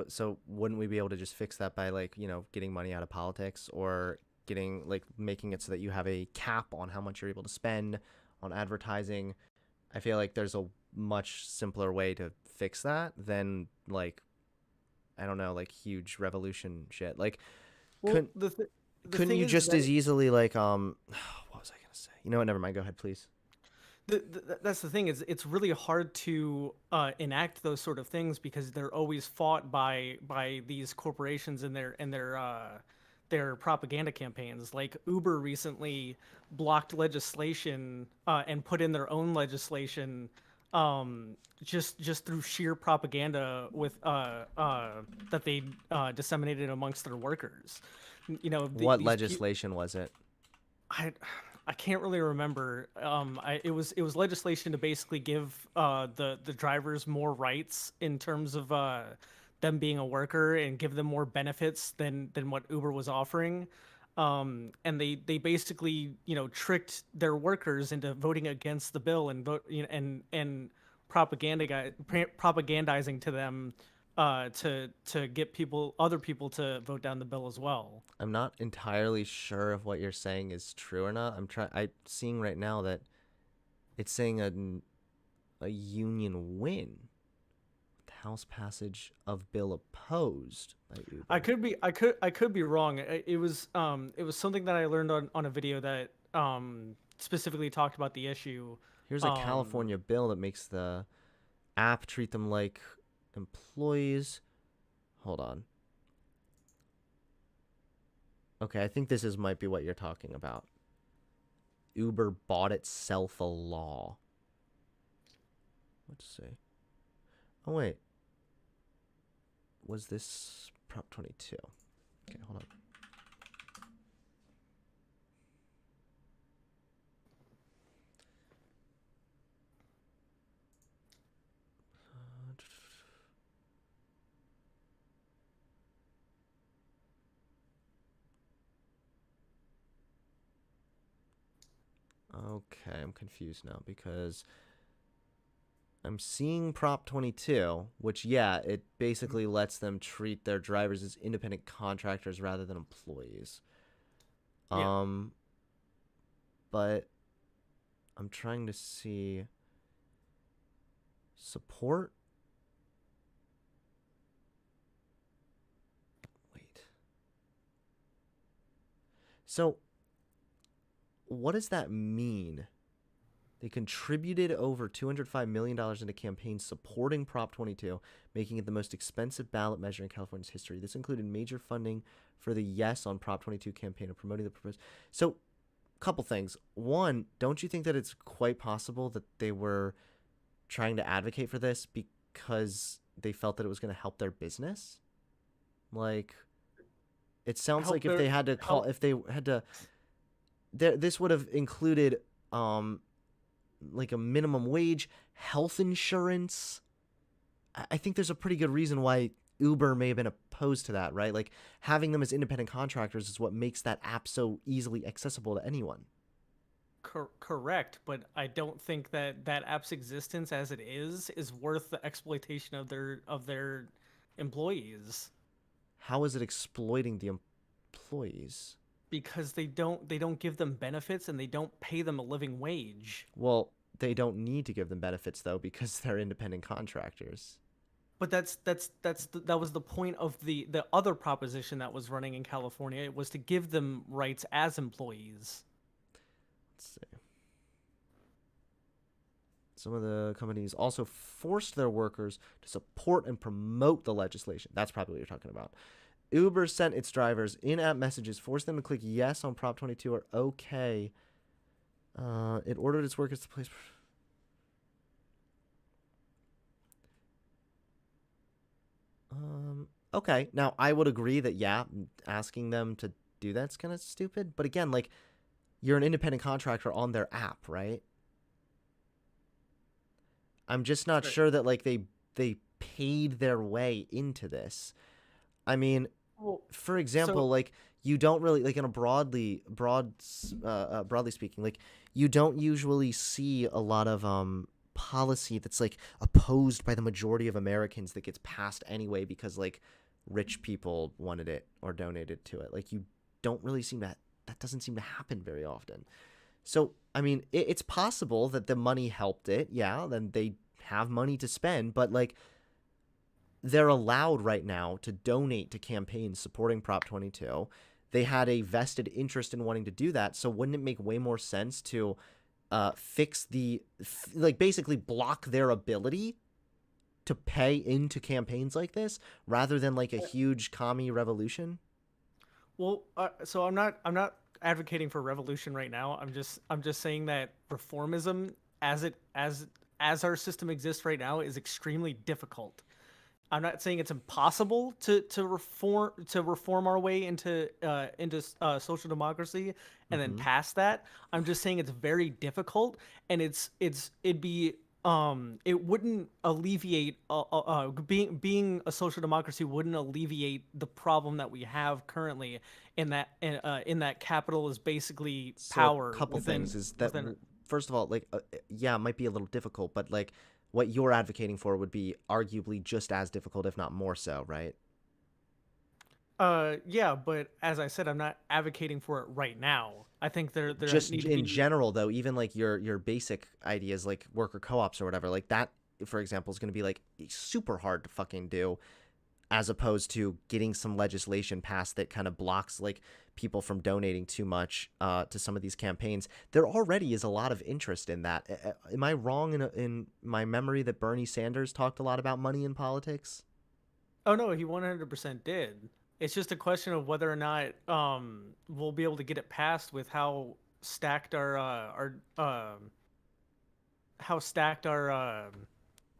So wouldn't we be able to just fix that by like getting money out of politics, or getting like making it so that you have a cap on how much you're able to spend on advertising? I feel like there's a much simpler way to fix that than like, I don't know, like huge revolution shit. Like, Well, couldn't you just as easily like what was I gonna say? You know what? Never mind. Go ahead, please. That's the thing, is it's really hard to enact those sort of things because they're always fought by these corporations and their propaganda campaigns. Like Uber recently blocked legislation and put in their own legislation just through sheer propaganda with that they disseminated amongst their workers. What legislation was it? I can't really remember. It was legislation to basically give the drivers more rights in terms of them being a worker, and give them more benefits than what Uber was offering. And they basically tricked their workers into voting against the bill and propagandizing to them to get other people to vote down the bill as well. I'm not entirely sure if what you're saying is true or not. I'm seeing right now that it's saying a union win. The House passage of bill opposed by Uber. I could be wrong. It was something that I learned on a video that specifically talked about the issue. Here's a California bill that makes the app treat them like employees. Hold on. Okay, I think this might be what you're talking about. Uber bought itself a law. Let's see. Oh wait. Was this Prop 22? Okay, hold on. Okay, I'm confused now because I'm seeing Prop 22, which, yeah, it basically lets them treat their drivers as independent contractors rather than employees. Yeah. But I'm trying to see support. Wait. So what does that mean? They contributed over $205 million into campaigns supporting Prop 22, making it the most expensive ballot measure in California's history. This included major funding for the Yes on Prop 22 campaign and promoting the proposed. So, couple things. One, don't you think that it's quite possible that they were trying to advocate for this because they felt that it was going to help their business? Like, it sounds like if they had to call, if they had to, this would have included like a minimum wage, health insurance. I think there's a pretty good reason why Uber may have been opposed to that, right? Like, having them as independent contractors is what makes that app so easily accessible to anyone. Correct, but I don't think that app's existence as it is worth the exploitation of their employees. How is it exploiting the employees? Because they don't give them benefits and they don't pay them a living wage. Well, they don't need to give them benefits though because they're independent contractors. But that was the point of the other proposition that was running in California. It was to give them rights as employees. Let's see. Some of the companies also forced their workers to support and promote the legislation. That's probably what you're talking about. Uber sent its drivers in-app messages, forced them to click yes on Prop 22 or okay. It ordered its workers to place... Okay, now I would agree that, yeah, asking them to do that's kind of stupid. But again, like, you're an independent contractor on their app, right? I'm just not sure that like they paid their way into this. I mean, Well, for example, like, you don't really, like, in a broadly speaking, like, you don't usually see a lot of policy that's like opposed by the majority of Americans that gets passed anyway because like rich people wanted it or donated to it. Like, you don't really seem to, that doesn't seem to happen very often. So I mean, it's possible that the money helped it. Yeah, then they have money to spend, but like, they're allowed right now to donate to campaigns supporting Prop 22. They had a vested interest in wanting to do that. So wouldn't it make way more sense to fix like, basically block their ability to pay into campaigns like this rather than like a huge commie revolution? Well, so I'm not advocating for revolution right now. I'm just saying that reformism as our system exists right now is extremely difficult. I'm not saying it's impossible to reform our way into social democracy and then pass that. I'm just saying it's very difficult, and it wouldn't alleviate being a social democracy wouldn't alleviate the problem that we have currently in that capital is basically power. So a couple things is that within, first of all, like, yeah, it might be a little difficult, but like, what you're advocating for would be arguably just as difficult, if not more so, right? yeah, but as I said, I'm not advocating for it right now. I think there Just need to in be, general, though, even like your basic ideas like worker co-ops or whatever, like that, for example, is going to be like super hard to fucking do, as opposed to getting some legislation passed that kind of blocks like people from donating too much to some of these campaigns. There already is a lot of interest in that. Am I wrong in my memory that Bernie Sanders talked a lot about money in politics? Oh no, he 100% did. It's just a question of whether or not we'll be able to get it passed with how stacked our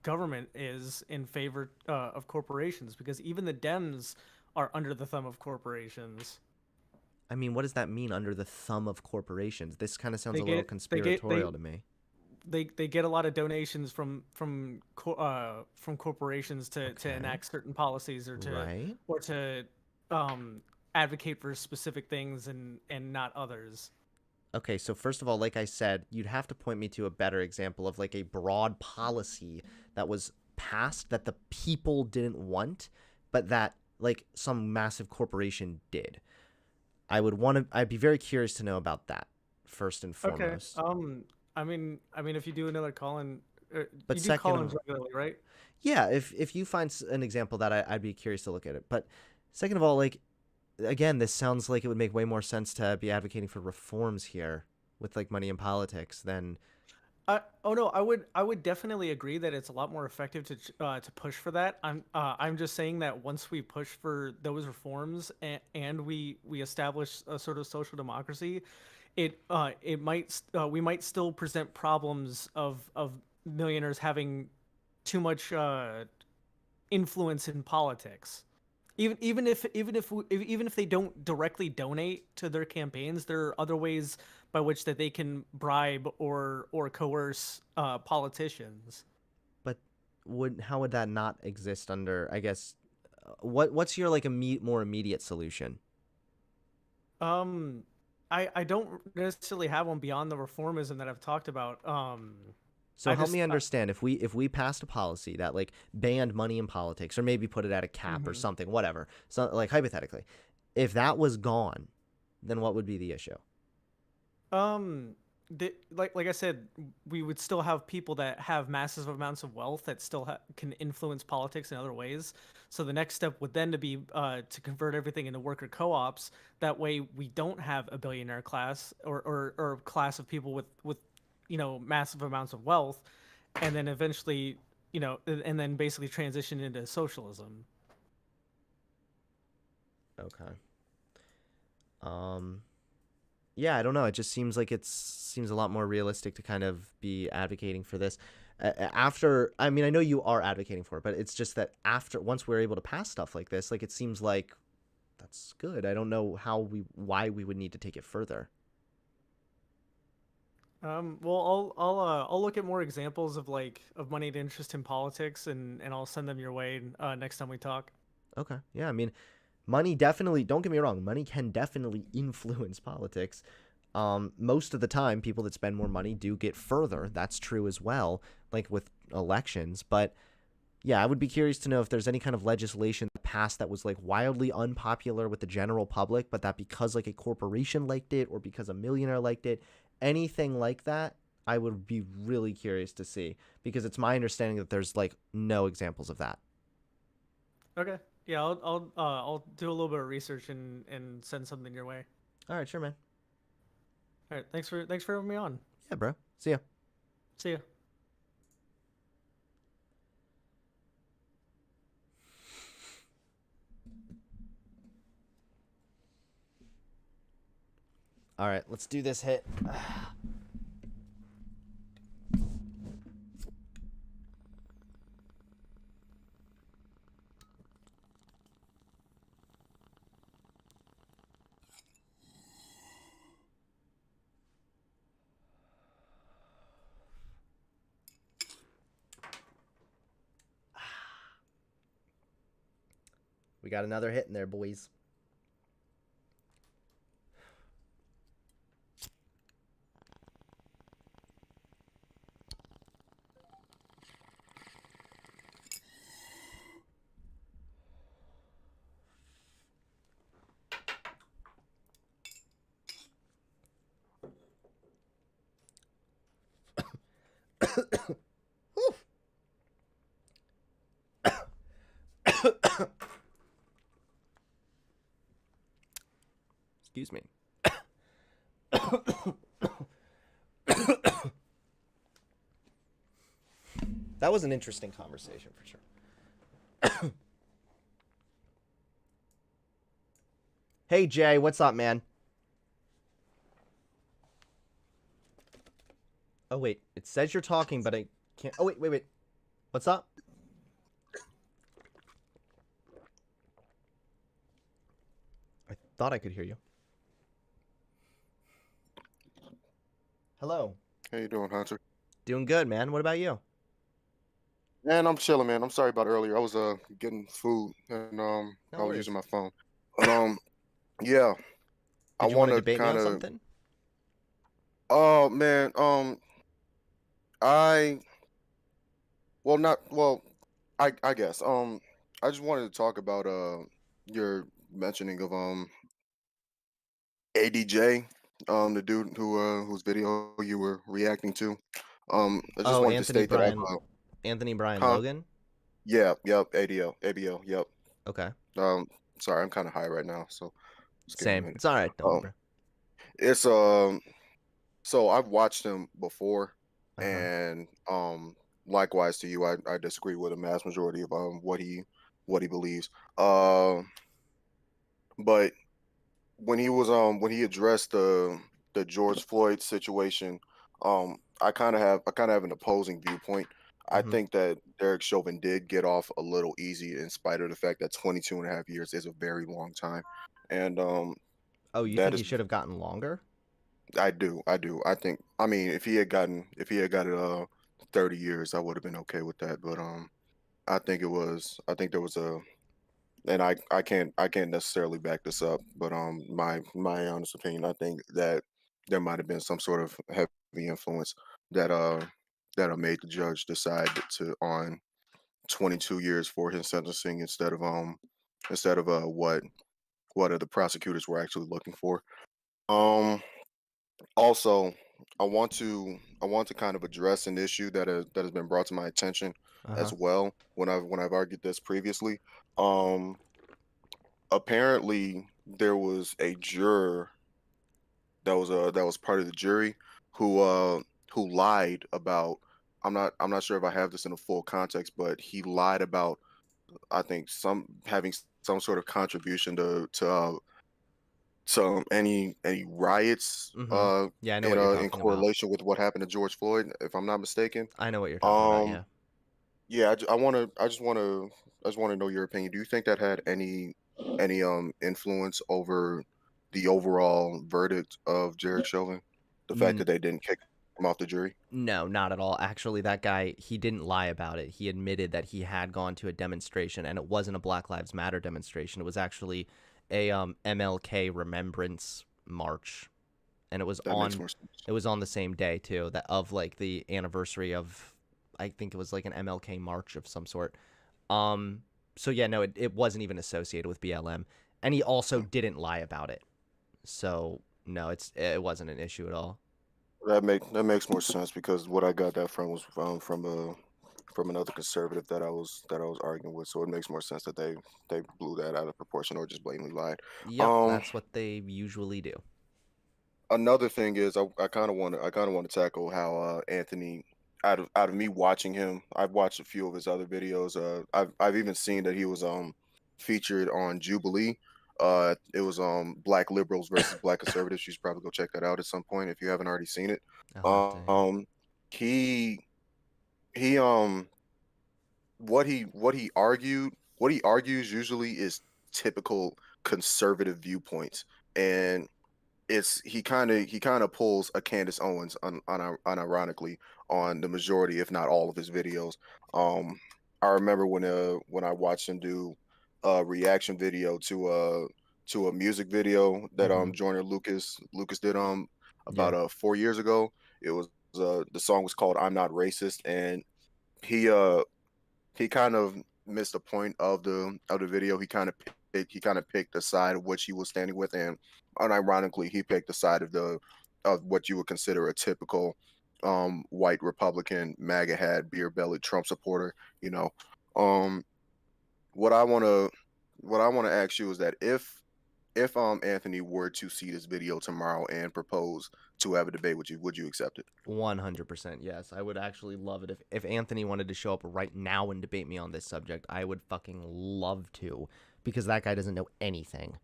government is in favor of corporations, because even the Dems are under the thumb of corporations. I mean, what does that mean, under the thumb of corporations? This kind of sounds a little conspiratorial to me. They get a lot of donations from corporations to enact certain policies or to advocate for specific things and not others. Okay, so first of all, like I said, you'd have to point me to a better example of like a broad policy that was passed that the people didn't want, but that like some massive corporation did. I'd be very curious to know about that first and foremost. Okay. I mean, if you do another call-in, But you do second call-ins of- regularly, right? Yeah, if you find an example that I'd be curious to look at it. But second of all, like, again, this sounds like it would make way more sense to be advocating for reforms here with like money in politics than. Oh no, I would definitely agree that it's a lot more effective to push for that. I'm just saying that once we push for those reforms and we establish a sort of social democracy, we might still present problems of millionaires having too much influence in politics. Even if they don't directly donate to their campaigns, there are other ways by which that they can bribe or coerce politicians. But how would that not exist under? I guess what's your like more immediate solution? I don't necessarily have one beyond the reformism that I've talked about. So help me understand, if we passed a policy that like banned money in politics, or maybe put it at a cap or something, whatever. So like hypothetically, if that was gone, then what would be the issue? Like I said, we would still have people that have massive amounts of wealth that still can influence politics in other ways. So the next step would then be to convert everything into worker co-ops. That way, we don't have a billionaire class or a class of people with massive amounts of wealth, and then eventually, and then basically transition into socialism. Okay. Yeah, I don't know. It just seems like seems a lot more realistic to kind of be advocating for this. I mean, I know you are advocating for it, but it's just that once we're able to pass stuff like this, like it seems like that's good. I don't know why we would need to take it further. Well, I'll look at more examples of moneyed interest in politics, and I'll send them your way next time we talk. Okay. Yeah, I mean, money definitely, don't get me wrong, money can definitely influence politics. Most of the time, people that spend more money do get further. That's true as well, like with elections. But yeah, I would be curious to know if there's any kind of legislation passed that was like wildly unpopular with the general public, but that because like a corporation liked it or because a millionaire liked it, anything like that, I would be really curious to see, because it's my understanding that there's like no examples of that. Okay. Yeah, I'll do a little bit of research and send something your way. All right, sure, man. All right. Thanks for having me on. Yeah, bro. See ya. See ya. All right, let's do this hit. We got another hit in there, boys. Excuse me. That was an interesting conversation for sure. Hey Jay, what's up, man? Oh wait, it says you're talking, but I can't. Oh wait. What's up? I thought I could hear you. Hello. How you doing, Hunter? Doing good, man. What about you? Man, I'm chilling, man. I'm sorry about earlier. I was getting food and No I was worries. using my phone. But yeah, I Did you want want to to debate me on kind of. something? Oh man, I well not well, I guess I just wanted to talk about your mentioning of ADJ, the dude whose video you were reacting to. I just Oh, wanted to state that Anthony Brian huh? Logan? Yeah, yep, ABO, yep. Okay. Sorry, I'm kind of high right now, so just give me a Same. minute. It's all right. Don't worry, Um, bro. it's so I've watched him before, Uh-huh. and likewise to you, I disagree with a mass majority of what he believes. But when he addressed the George Floyd situation, I kind of have an opposing viewpoint. I Mhm. think that Derek Chauvin did get off a little easy in spite of the fact that 22 and a half years is a very long time. And Oh, you that think is he should have gotten longer? I do. I think I mean if he had got it 30 years, I would have been okay with that. But I think there was a and I can't necessarily back this up, but my honest opinion, I think that there might have been some sort of heavy influence that made the judge decide to on 22 years for his sentencing instead of what the prosecutors were actually looking for. Um Also, I want to kind of address an issue that has been brought to my attention Uh-huh. as well when I've argued this previously. Um Apparently there was a juror that was part of the jury who lied about I'm not sure if I have this in a full context, but he lied about I think having some sort of contribution to any riots Mhm. Yeah, I know what you're in talking about. correlation with what happened to George Floyd, if I'm not mistaken. I know what you're talking about, Um yeah. yeah, I just want to know your opinion. Do you think that had any influence over the overall verdict of Jared Chauvin? The fact that they didn't kick him off the jury? No, not at all. Actually, that guy, he didn't lie about it. He admitted that he had gone to a demonstration, and it wasn't a Black Lives Matter demonstration. It was actually a MLK Remembrance March, and it was That makes more sense. it was on the same day too, that of like the anniversary of, I think it was like an MLK March of some sort. So yeah, no, it wasn't even associated with BLM, and he also didn't lie about it. So no, it wasn't an issue at all. That makes more sense because what I got that from was from another conservative that I was arguing with. So it makes more sense that they blew that out of proportion or just blatantly lied. Yep, that's what they usually do. Another thing is I kind of want to tackle how Anthony, out of me watching him, I've watched a few of his other videos. I've even seen that he was featured on Jubilee. It was Black liberals versus Black conservatives. You should probably go check that out at some point if you haven't already seen it. He what he argues usually is typical conservative viewpoints, and he kind of pulls a Candace Owens unironically on the majority, if not all, of his videos. I remember when I watched him do a reaction video to a music video that Joyner Lucas did about 4 years ago. It was the song was called "I'm Not Racist," and he kind of missed the point of the video. He kind of picked the side of which he was standing with, and unironically, he picked the side of what you would consider a typical white Republican, MAGA hat, beer belly Trump supporter. You know, what I want to ask you is that if Anthony were to see this video tomorrow and propose to have a debate with you, would you accept it? 100%, yes. I would actually love it if Anthony wanted to show up right now and debate me on this subject. I would fucking love to, because that guy doesn't know anything.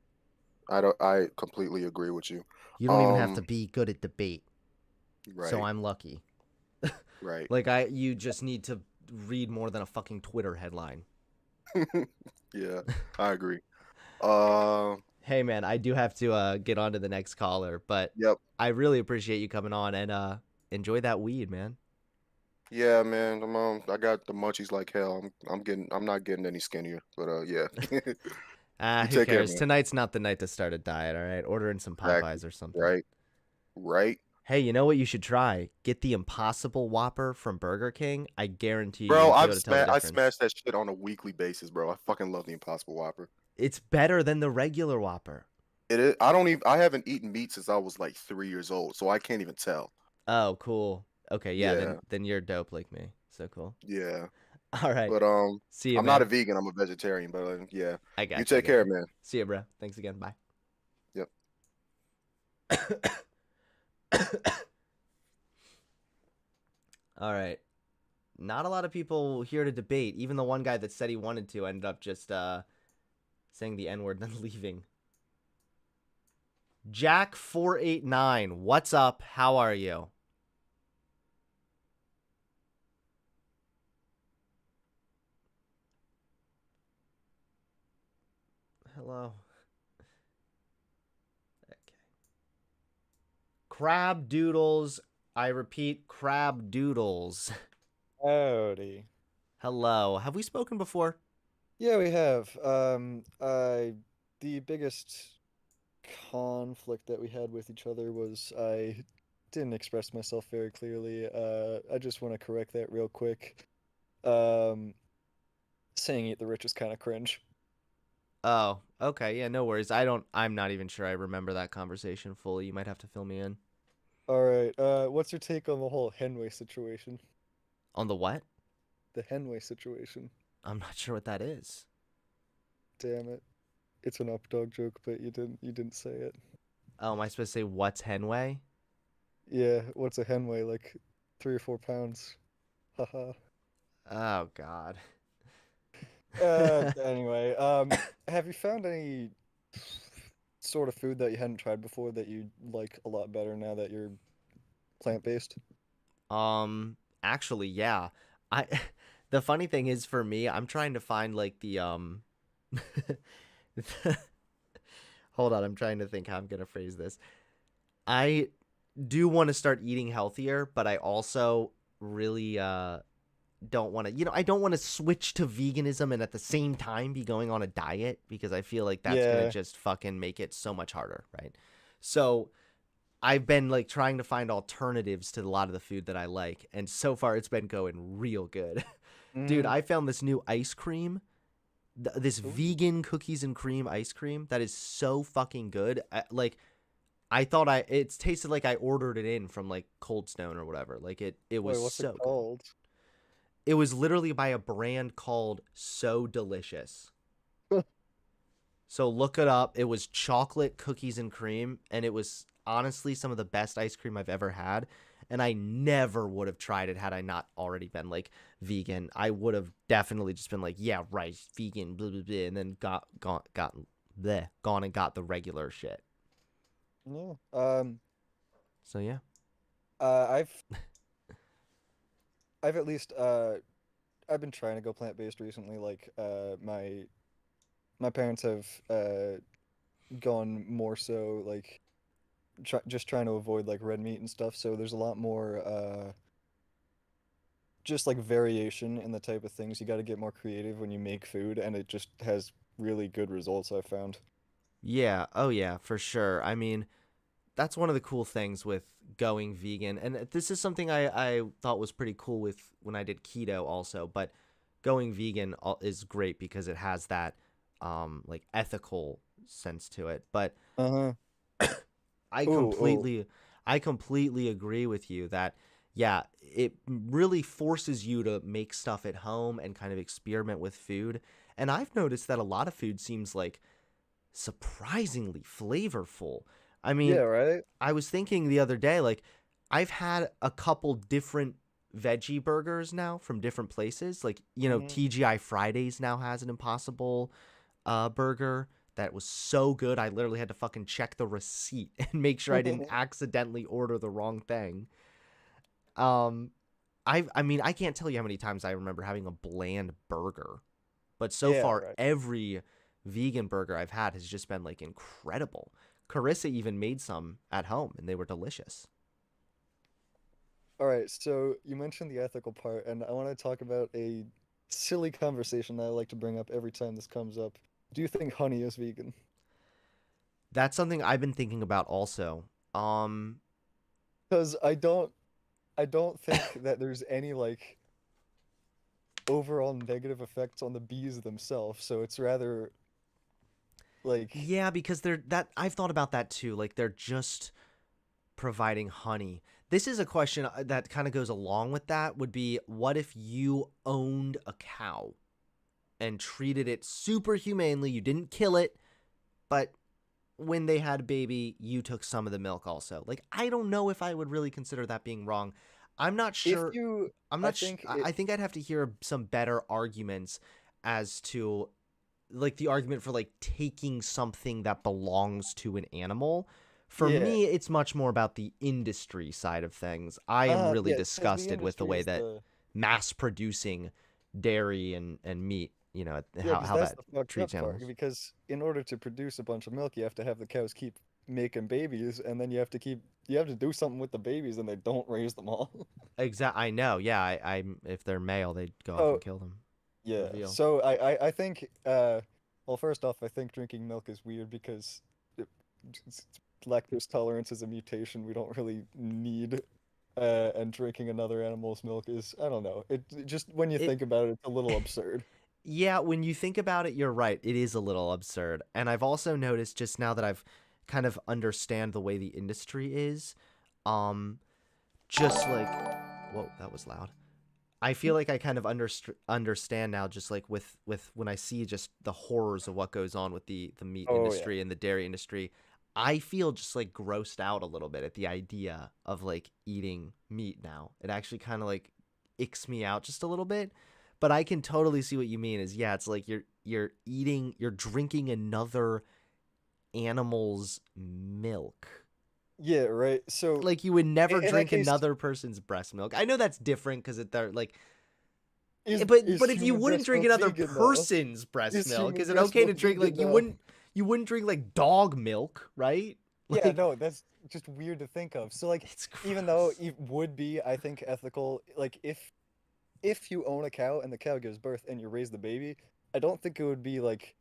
I completely agree with you. You don't even have to be good at debate. Right. So I'm lucky. Right. Like you just need to read more than a fucking Twitter headline. Yeah, I agree. Hey man, I do have to get on to the next caller, but I really appreciate you coming on and enjoy that weed, man. Yeah, man. I got the munchies like hell. I'm not getting any skinnier, but yeah. Who cares? Tonight's not the night to start a diet, all right? Order in some Popeyes or something. Right. Hey, you know what you should try? Get the Impossible Whopper from Burger King. I guarantee you. Bro, I smash that shit on a weekly basis, bro. I fucking love the Impossible Whopper. It's better than the regular Whopper. It is. I haven't eaten meat since I was like 3 years old, so I can't even tell. Oh, cool. Okay, yeah. Then you're dope like me. So cool. Yeah. All right. But see you. I'm not a vegan. I'm a vegetarian. But yeah. I got you. You take care, man. See you, bro. Thanks again. Bye. Yep. All right. Not a lot of people here to debate. Even the one guy that said he wanted to ended up just saying the N-word and then leaving. Jack489, what's up? How are you? Hello. Okay. Crab Doodles. I repeat, Crab Doodles. Howdy. Hello. Have we spoken before? Yeah, we have. The biggest conflict that we had with each other was I didn't express myself very clearly. I just want to correct that real quick. Saying eat the rich is kind of cringe. Oh, okay. Yeah, no worries. I'm not even sure I remember that conversation fully. You might have to fill me in. All right. What's your take on the whole Henway situation? On the what? The Henway situation. I'm not sure what that is. Damn it. It's an updog joke, but you didn't say it. Oh, am I supposed to say what's Henway? Yeah, what's a Henway? Like 3 or 4 pounds. Haha. Oh god. Anyway, have you found any sort of food that you hadn't tried before that you like a lot better now that you're plant-based? Actually, yeah. The funny thing is for me, I'm trying to find like the Hold on, I'm trying to think how I'm gonna phrase this. I do want to start eating healthier, but I also really don't want to, I don't want to switch to veganism and at the same time be going on a diet because I feel like that's Yeah. gonna just fucking make it so much harder, right? So I've been like trying to find alternatives to a lot of the food that I like, and so far it's been going real good. Dude, I found this new ice cream, this vegan cookies and cream ice cream that is so fucking good. I thought it tasted like I ordered it in from like Cold Stone or whatever. Like it was Wait, what's so it good. called? It was literally by a brand called So Delicious. So look it up. It was chocolate cookies and cream, and it was honestly some of the best ice cream I've ever had. And I never would have tried it had I not already been like vegan. I would have definitely just been like, yeah, right, vegan, blah blah blah, and then gone and got the regular shit. Yeah. So yeah. I've at least I've been trying to go plant-based recently. Like my parents have gone more so like just trying to avoid like red meat and stuff. So there's a lot more just like variation in the type of things. You got to get more creative when you make food, and it just has really good results, I've found. Yeah, oh yeah, for sure. I mean, that's one of the cool things with going vegan. And this is something I thought was pretty cool with when I did keto also, but going vegan is great because it has that like ethical sense to it. But I completely agree with you that yeah, it really forces you to make stuff at home and kind of experiment with food. And I've noticed that a lot of food seems like surprisingly flavorful. I mean, Yeah, right? I was thinking the other day, like, I've had a couple different veggie burgers now from different places. Like, TGI Fridays now has an Impossible burger that was so good. I literally had to fucking check the receipt and make sure I didn't accidentally order the wrong thing. I mean, I can't tell you how many times I remember having a bland burger, but so Yeah, far right. every vegan burger I've had has just been like incredible. Carissa even made some at home and they were delicious. All right, so you mentioned the ethical part, and I want to talk about a silly conversation that I like to bring up every time this comes up. Do you think honey is vegan? That's something I've been thinking about also. Because I don't think that there's any like overall negative effects on the bees themselves. So it's rather like Yeah, because I've thought about that too. Like they're just providing honey. This is a question that kind of goes along with that would be what if you owned a cow and treated it super humanely? You didn't kill it, but when they had a baby, you took some of the milk also. Like I don't know if I would really consider that being wrong. I'm not sure. I think I'd have to hear some better arguments as to like the argument for like taking something that belongs to an animal. For me, it's much more about the industry side of things. I am really disgusted with the way that mass producing dairy and meat, how that's that the fucked treats up part, animals. because in order to produce a bunch of milk, you have to have the cows keep making babies, and then you have to do something with the babies, and they don't raise them all. I know. Yeah, I if they're male, they go off and kill them. Yeah. Reveal. So I think well, first off, I think drinking milk is weird because lactose tolerance is a mutation we don't really need. And drinking another animal's milk is, I don't know. It just when you think about it, it's a little absurd. Yeah, when you think about it, you're right. It is a little absurd. And I've also noticed just now that I've kind of understand the way the industry is, just like, whoa, that was loud. I feel like I kind of understand now, just like with when I see just the horrors of what goes on with the meat industry and the dairy industry. I feel just like grossed out a little bit at the idea of like eating meat now. It actually kind of like icks me out just a little bit. But I can totally see what you mean is, yeah, it's like you're drinking another animal's milk. Yeah, right. So like you would never in that drink case- another person's breast milk. I know that's different because they're like But is if you human wouldn't breast drink milk another vegan, though? person's breast Is milk, human is it breast okay to milk drink like vegan, though? you wouldn't drink like dog milk, right? Yeah, Like, no, that's just weird to think of. So like, it's even though gross. it would be, I think, ethical, like if you own a cow and the cow gives birth and you raise the baby, I don't think it would be like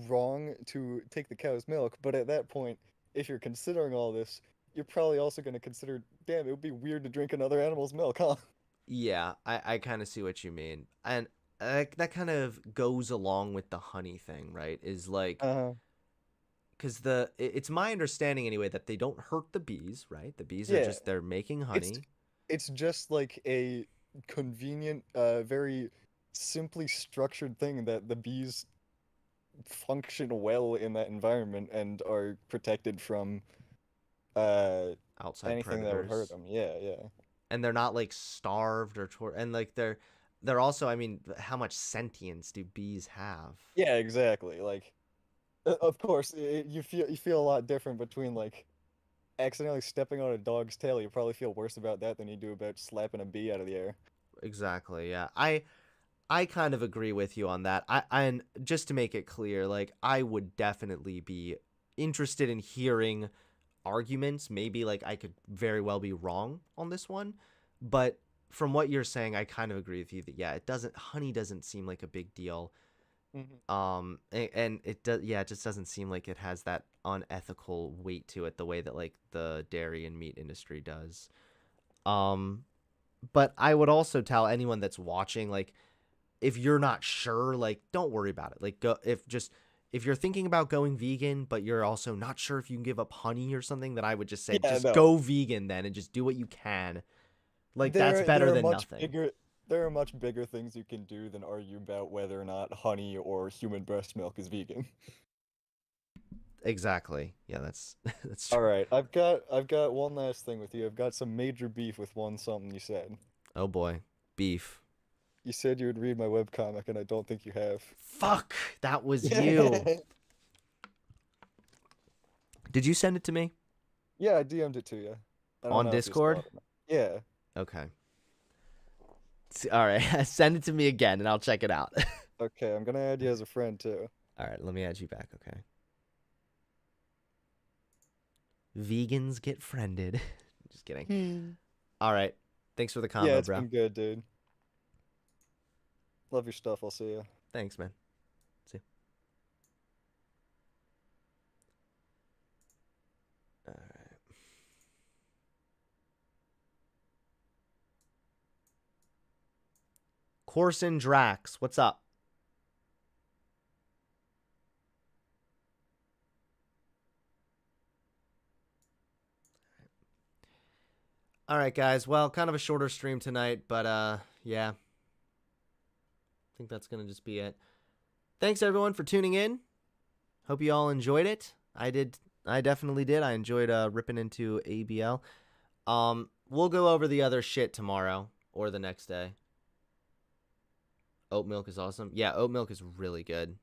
wrong to take the cow's milk. But at that point, if you're considering all this, you're probably also going to consider, damn, it would be weird to drink another animal's milk, huh? Yeah, I kind of see what you mean, and that kind of goes along with the honey thing, right? Is like, because it's my understanding anyway that they don't hurt the bees, right? The bees are Yeah, just they're making it's honey. it's just like a convenient, very simply structured thing that the bees function well in that environment and are protected from Outside anything that would hurt predators. them. Yeah, yeah. And they're not like starved or and like they're also, I mean, how much sentience do bees have? Yeah, exactly. Like, of course, you feel a lot different between like accidentally stepping on a dog's tail. You probably feel worse about that than you do about slapping a bee out of the air. Exactly. Yeah. I kind of agree with you on that. And just to make it clear, like, I would definitely be interested in hearing arguments. Maybe like I could very well be wrong on this one, but from what you're saying, I kind of agree with you that yeah, honey doesn't seem like a big deal. And it does, yeah, it just doesn't seem like it has that unethical weight to it the way that like the dairy and meat industry does. But I would also tell anyone that's watching, like, if you're not sure, like, don't worry about it. Like, if you're thinking about going vegan, but you're also not sure if you can give up honey or something, then I would just say, Yeah, just no. go vegan then and just do what you can. Like, that's better than nothing. There are much bigger things you can do than argue about whether or not honey or human breast milk is vegan. Exactly. Yeah, that's true. All right, I've got one last thing with you. I've got some major beef with something you said. Oh boy, beef. You said you would read my webcomic, and I don't think you have. Fuck, that was you. Did you send it to me? Yeah, I DM'd it to you. I don't On know if you saw Discord? it or not. Yeah. Okay. All right, send it to me again, and I'll check it out. Okay, I'm gonna add you as a friend too. All right, let me add you back. Okay. Vegans get friended. Just kidding. All right. Thanks for the combo, Yeah, it's bro. been good, dude. Love your stuff. I'll see you. Thanks, man. See. All right. Corson Drax, what's up? All right, guys. Well, kind of a shorter stream tonight, but yeah. I think that's going to just be it. Thanks everyone for tuning in. Hope you all enjoyed it. I did. I definitely did. I enjoyed ripping into ABL. We'll go over the other shit tomorrow or the next day. Oat milk is awesome. Yeah, oat milk is really good.